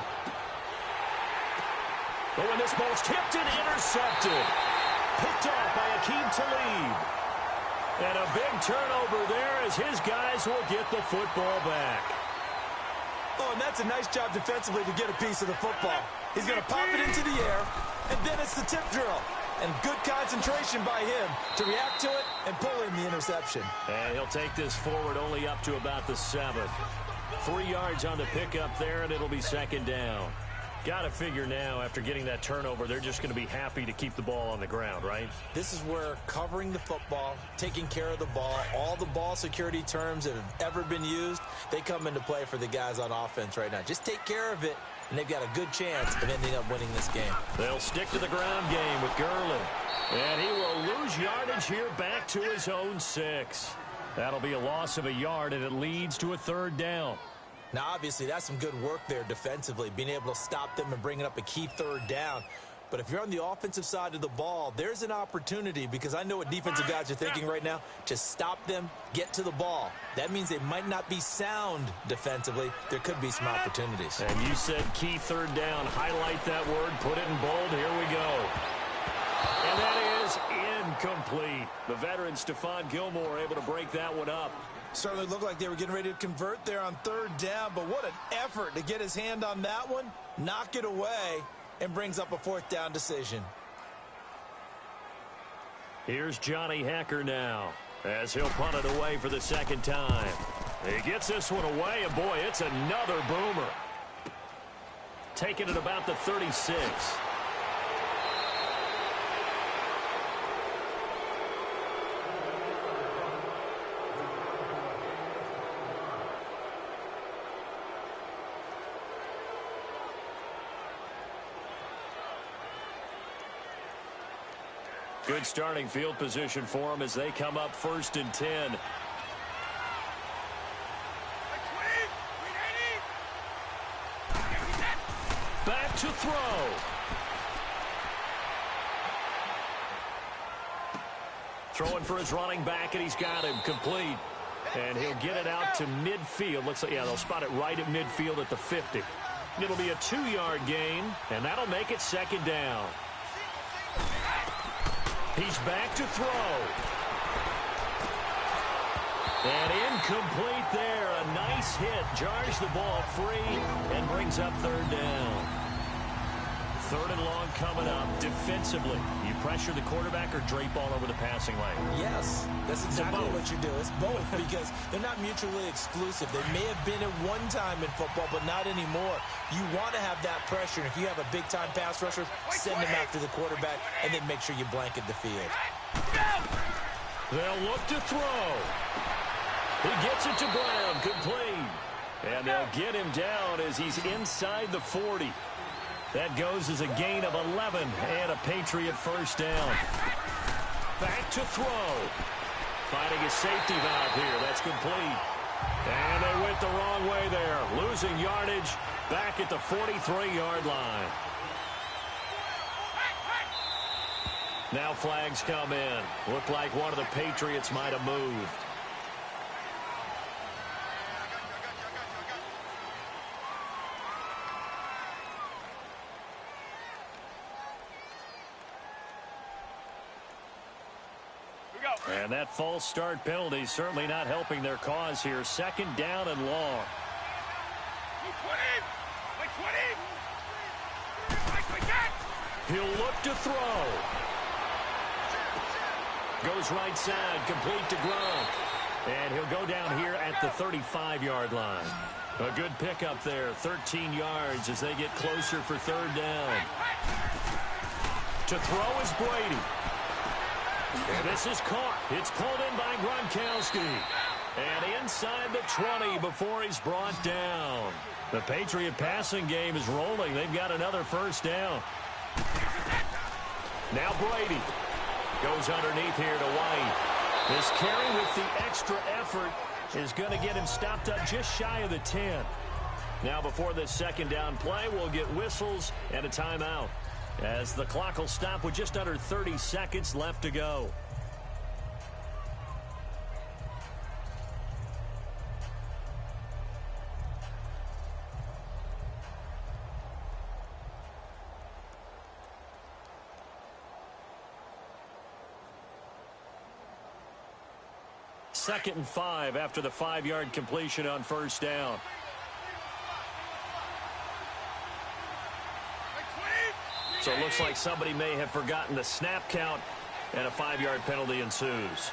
But when this ball's tipped and intercepted. Picked off by Akeem Talib. And a big turnover there as his guys will get the football back. Oh, and that's a nice job defensively to get a piece of the football. He's going to pop it into the air, and then it's the tip drill. And good concentration by him to react to it and pull in the interception. And he'll take this forward only up to about the 7. 3 yards on the pickup there, and it'll be 2nd down. Got to figure now, after getting that turnover, they're just going to be happy to keep the ball on the ground, right? This is where covering the football, taking care of the ball, all the ball security terms that have ever been used, they come into play for the guys on offense right now. Just take care of it, and they've got a good chance of ending up winning this game. They'll stick to the ground game with Gurley. And he will lose yardage here back to his own 6. That'll be a loss of a yard, and it leads to a 3rd down. Now, obviously, that's some good work there defensively, being able to stop them and bringing up a key 3rd down. But if you're on the offensive side of the ball, there's an opportunity, because I know what defensive guys are thinking right now. Just stop them, get to the ball. That means they might not be sound defensively. There could be some opportunities. And you said key 3rd down. Highlight that word. Put it in bold. Here we go. And that is incomplete. The veteran Stephon Gilmore able to break that one up. Certainly looked like they were getting ready to convert there on 3rd down, but what an effort to get his hand on that one, knock it away, and brings up a 4th down decision. Here's Johnny Hacker now, as he'll punt it away for the 2nd time. He gets this one away, and boy, it's another boomer. Taking it about the 36. Good starting field position for them as they come up 1st and 10. Back to throw. Throwing for his running back, and he's got him complete. And he'll get it out to midfield. Looks like, yeah, they'll spot it right at midfield at the 50. It'll be a 2-yard gain, and that'll make it 2nd down. He's back to throw. And incomplete there. A nice hit. Jars the ball free and brings up 3rd down. Third and long coming up. Defensively, you pressure the quarterback or drape all over the passing lane? Yes, that's exactly what you do. It's both because they're not mutually exclusive. They may have been at one time in football, but not anymore. You want to have that pressure. If you have a big-time pass rusher, send him after the quarterback, and then make sure you blanket the field. They'll look to throw. He gets it to Brown, complete. And they'll get him down as he's inside the 40. That goes as a gain of 11 and a Patriot first down. Back to throw. Finding a safety valve here. That's complete. And they went the wrong way there. Losing yardage back at the 43-yard line. Now flags come in. Looked like one of the Patriots might have moved. And that false start penalty certainly not helping their cause here. Second down and long. He'll look to throw. Goes right side, complete to Gronk. And he'll go down here at the 35-yard line. A good pickup there, 13 yards as they get closer for third down. To throw is Brady. And this is caught. It's pulled in by Gronkowski. And inside the 20 before he's brought down. The Patriot passing game is rolling. They've got another first down. Now Brady goes underneath here to White. This carry with the extra effort is going to get him stopped up just shy of the 10. Now before this second down play, we'll get whistles and a timeout, as the clock will stop with just under 30 seconds left to go. Second and 5 after the 5-yard completion on first down. So it looks like somebody may have forgotten the snap count, and a 5-yard penalty ensues.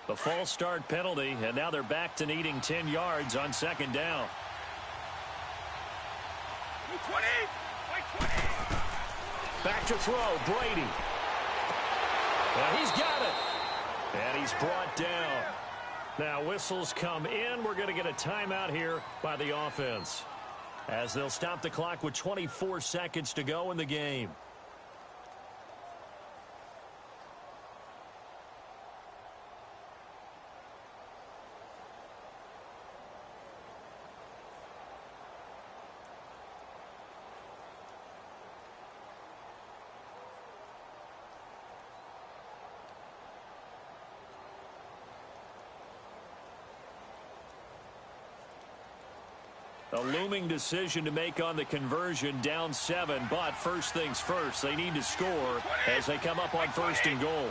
The false start penalty, and now they're back to needing 10 yards on second down. Back to throw, Brady. And he's got it. And he's brought down. Now whistles come in. We're going to get a timeout here by the offense, as they'll stop the clock with 24 seconds to go in the game. A looming decision to make on the conversion, down 7, but first things first, they need to score as they come up on first and goal.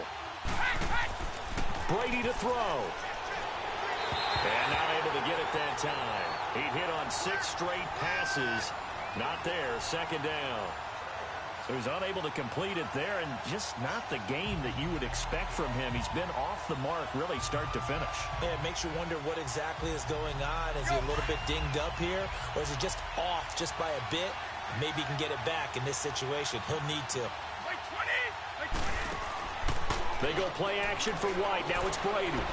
Brady to throw. And not able to get it that time. He hit on 6 straight passes. Not there, second down. So he's unable to complete it there, and just not the game that you would expect from him. He's been off the mark really start to finish. Yeah, it makes you wonder what exactly is going on. Is he a little bit dinged up here, or is he just off just by a bit? Maybe he can get it back in this situation. He'll need to. They go play action for White. Now it's Brady.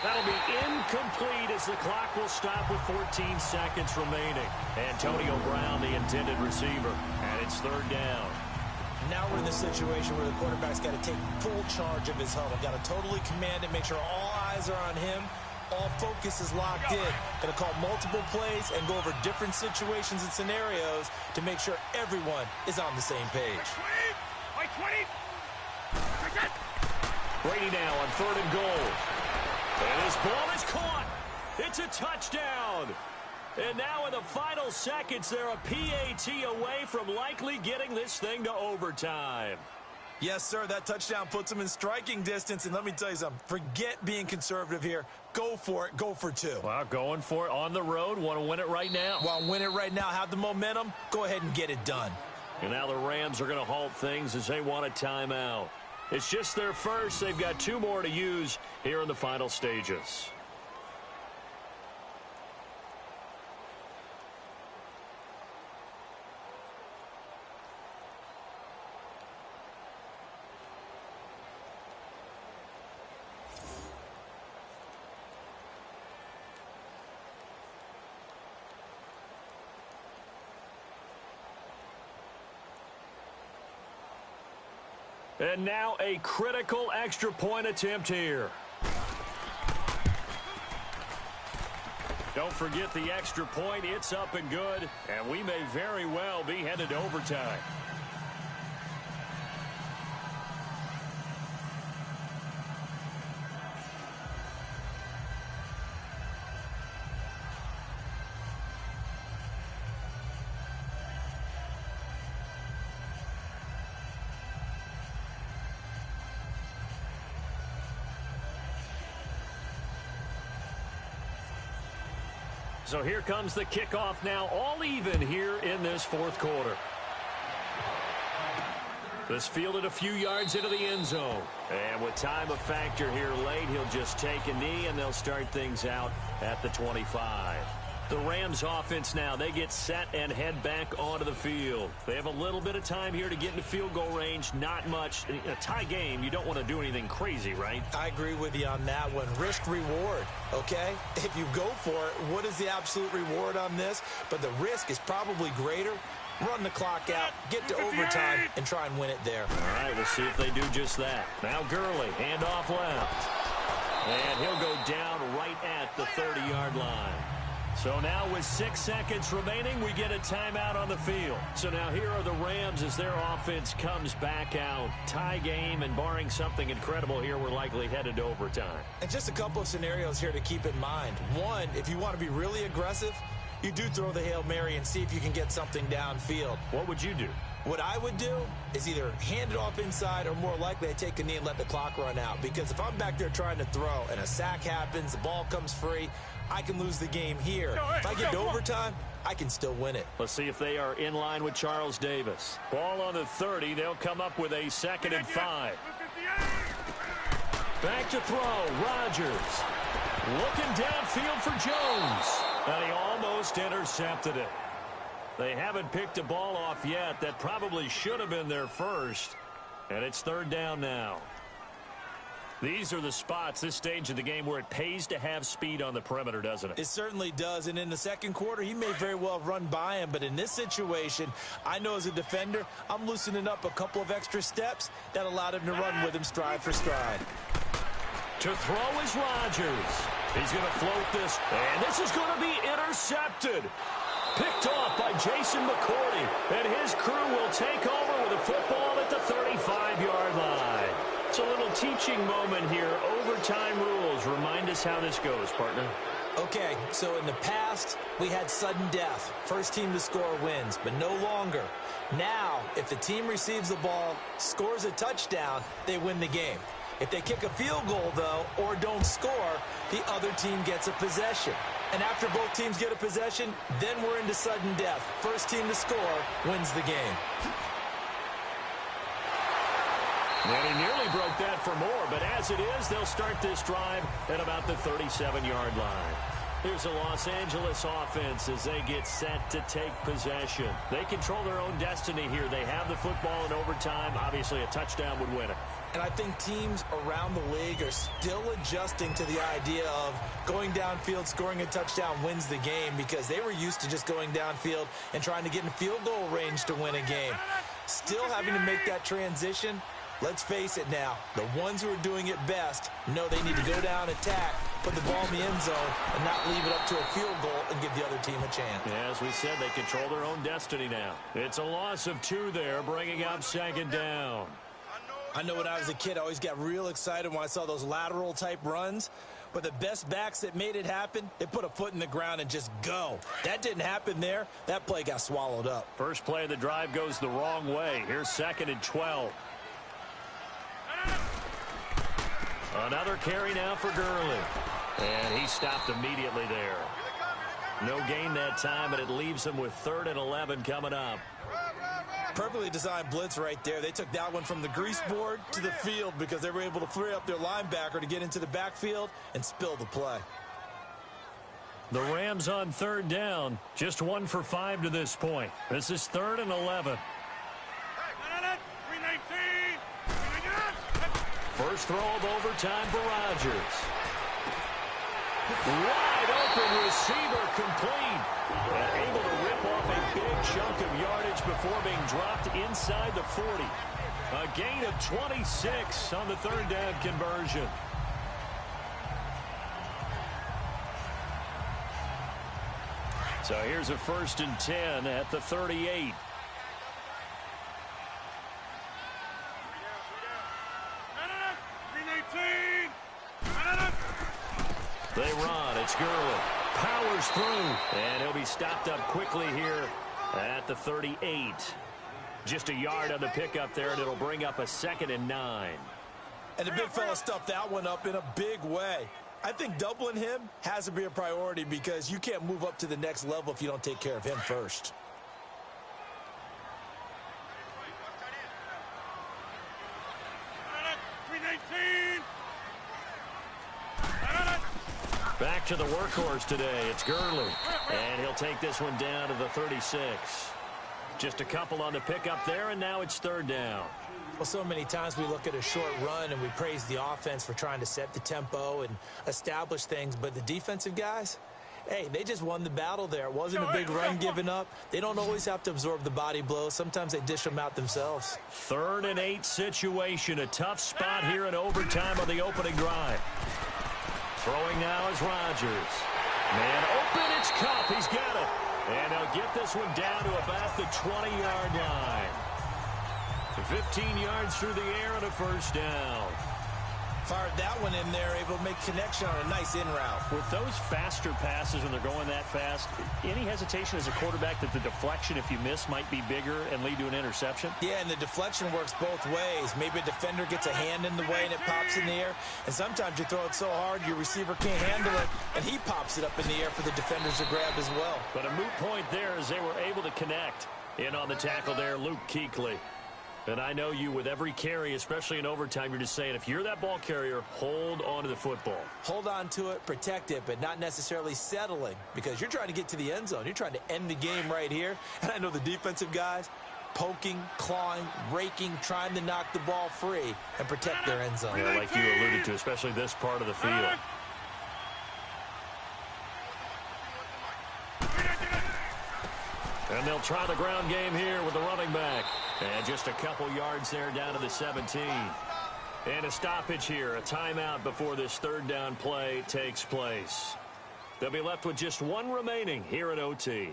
That'll be incomplete as the clock will stop with 14 seconds remaining. Antonio Brown, the intended receiver, and it's third down. Now we're in the situation where the quarterback's got to take full charge of his huddle. Got to totally command it, make sure all eyes are on him, all focus is locked in. Going to call multiple plays and go over different situations and scenarios to make sure everyone is on the same page. Brady now on 3rd and goal. And his ball is caught. It's a touchdown. And now in the final seconds, they're a PAT away from likely getting this thing to overtime. Yes, sir, that touchdown puts them in striking distance. And let me tell you something, forget being conservative here. Go for it. Go for 2. Well, going for it on the road. Want to win it right now. Want to win it right now. Have the momentum. Go ahead and get it done. And now the Rams are going to halt things as they want a timeout. It's just their first. They've got 2 more to use here in the final stages. And now a critical extra point attempt here. Don't forget the extra point. It's up and good. And we may very well be headed to overtime. So here comes the kickoff now, all even here in this 4th quarter. This fielded a few yards into the end zone. And with time a factor here late, he'll just take a knee and they'll start things out at the 25. The Rams offense now, they get set and head back onto the field. They have a little bit of time here to get into field goal range, not much. In a tie game, you don't want to do anything crazy, right? I agree with you on that one. Risk reward, okay? If you go for it, what is the absolute reward on this? But the risk is probably greater. Run the clock out, get to overtime, and try and win it there. All right, we'll see if they do just that. Now Gurley, handoff left. And he'll go down right at the 30-yard line. So now with 6 seconds remaining, we get a timeout on the field. So now here are the Rams as their offense comes back out. Tie game, and barring something incredible here, we're likely headed to overtime. And just a couple of scenarios here to keep in mind. One, if you want to be really aggressive, you do throw the Hail Mary and see if you can get something downfield. What would you do? What I would do is either hand it off inside or more likely I take a knee and let the clock run out. Because if I'm back there trying to throw and a sack happens, the ball comes free, I can lose the game here. If I get to overtime, I can still win it. Let's see if they are in line with Charles Davis. Ball on the 30. They'll come up with a 2nd and 5. Back to throw. Rodgers. Looking downfield for Jones. And he almost intercepted it. They haven't picked a ball off yet. That probably should have been their first. And it's 3rd down now. These are the spots, this stage of the game, where it pays to have speed on the perimeter, doesn't it? It certainly does. And in the 2nd quarter, he may very well run by him. But in this situation, I know as a defender, I'm loosening up a couple of extra steps that allowed him to run with him stride for stride. To throw is Rodgers. He's going to float this. And this is going to be intercepted. Picked off by Jason McCourty. And his crew will take over with a football at the 35-yard line. It's a little teaching moment here. Overtime rules. Remind us how this goes, partner. Okay, so in the past, we had sudden death. First team to score wins, but no longer. Now, if the team receives the ball, scores a touchdown, they win the game. If they kick a field goal, though, or don't score, the other team gets a possession. And after both teams get a possession, then we're into sudden death. First team to score wins the game. And he nearly broke that for more, but as it is, they'll start this drive at about the 37-yard line. Here's the Los Angeles offense as they get set to take possession. They control their own destiny here. They have the football in overtime. Obviously, a touchdown would win it. And I think teams around the league are still adjusting to the idea of going downfield, scoring a touchdown wins the game, because they were used to just going downfield and trying to get in field goal range to win a game. Still having to make that transition. Let's face it now, the ones who are doing it best know they need to go down, attack, put the ball in the end zone and not leave it up to a field goal and give the other team a chance. Yeah, as we said, they control their own destiny now. It's a loss of 2 there, bringing up second down. I know when I was a kid, I always got real excited when I saw those lateral-type runs. But the best backs that made it happen, they put a foot in the ground and just go. That didn't happen there. That play got swallowed up. First play of the drive goes the wrong way. Here's 2nd and 12. Another carry now for Gurley. And he stopped immediately there. No gain that time, but it leaves him with 3rd and 11 coming up. Perfectly designed blitz right there. They took that one from the grease board to the field because they were able to free up their linebacker to get into the backfield and spill the play. The Rams on 3rd down. Just 1 for 5 to this point. This is 3rd and 11. First throw of overtime for Rodgers. Wide open receiver complete. And able to rip off a big chunk of yardage before being dropped inside the 40. A gain of 26 on the 3rd down conversion. So here's a 1st and 10 at the 38. They run. It's Gurley. Powers through. And he'll be stopped up quickly here at the 38. Just a yard on the pickup there, and it'll bring up a 2nd and 9. And the big fella stuffed that one up in a big way. I think doubling him has to be a priority because you can't move up to the next level if you don't take care of him first. Back to the workhorse today. It's Gurley. And he'll take this one down to the 36. Just a couple on the pickup there, and now it's 3rd down. Well, so many times we look at a short run and we praise the offense for trying to set the tempo and establish things, but the defensive guys, hey, they just won the battle there. It wasn't a big run given up. They don't always have to absorb the body blows. Sometimes they dish them out themselves. 3rd and 8 situation. A tough spot here in overtime on the opening drive. Throwing now is Rodgers. Man open, it's Cup. He's got it. And they'll get this one down to about the 20-yard line. 15 yards through the air and a 1st down. Fired that one in there, able to make connection on a nice in route. With those faster passes when they're going that fast, any hesitation as a quarterback that the deflection, if you miss, might be bigger and lead to an interception? Yeah, and the deflection works both ways. Maybe a defender gets a hand in the way and it pops in the air. And sometimes you throw it so hard your receiver can't handle it, and he pops it up in the air for the defenders to grab as well. But a moot point there as they were able to connect. In on the tackle there, Luke Kuechly. And I know you, with every carry, especially in overtime, you're just saying, if you're that ball carrier, hold on to the football. Hold on to it, protect it, but not necessarily settling, because you're trying to get to the end zone. You're trying to end the game right here. And I know the defensive guys, poking, clawing, raking, trying to knock the ball free and protect their end zone. Yeah, like you alluded to, especially this part of the field. And they'll try the ground game here with the running back. And just a couple yards there down to the 17. And a stoppage here, a timeout before this 3rd down play takes place. They'll be left with just 1 remaining here at OT.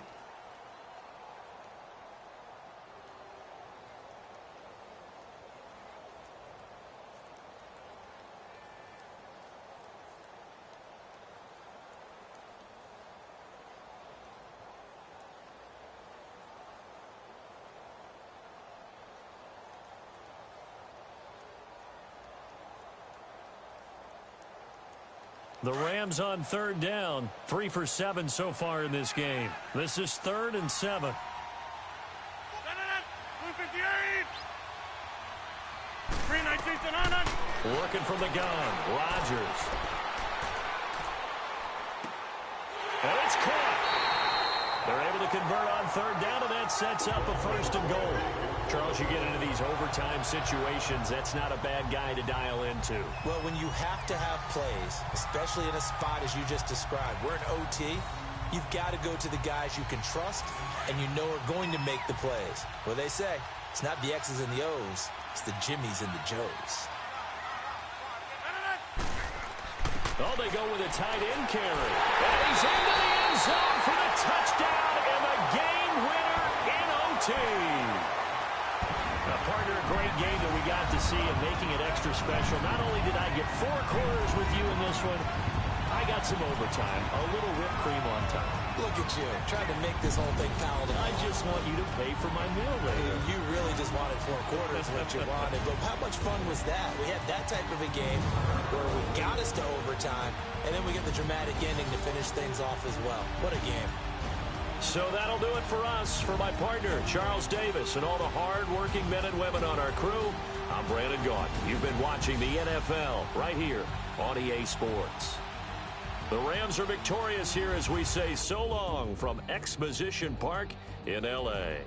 The Rams on 3rd down, 3 for 7 so far in this game. This is 3rd and 7. Working from the gun, Rodgers. And it's caught. They're able to convert on 3rd down, and that sets up a 1st and goal. Charles, you get into these overtime situations, that's not a bad guy to dial into. Well, when you have to have plays, especially in a spot as you just described, we're in OT, you've got to go to the guys you can trust and you know are going to make the plays. Well, they say it's not the X's and the O's, it's the Jimmys and the Joes. Oh, they go with a tight end carry. And he's into the end zone for the touchdown and the game winner in OT. Now, partner, a great game that we got to see and making it extra special. Not only did I get 4 quarters with you in this one, I got some overtime, a little whipped cream on top. Look at you, trying to make this whole thing palatable. I just want you to pay for my meal later. You really just wanted 4 quarters, what you wanted. But how much fun was that? We had that type of a game where we got us to overtime, and then we get the dramatic ending to finish things off as well. What a game. So that'll do it for us. For my partner, Charles Davis, and all the hard-working men and women on our crew, I'm Brandon Gault. You've been watching the NFL right here on EA Sports. The Rams are victorious here as we say so long from Exposition Park in L.A.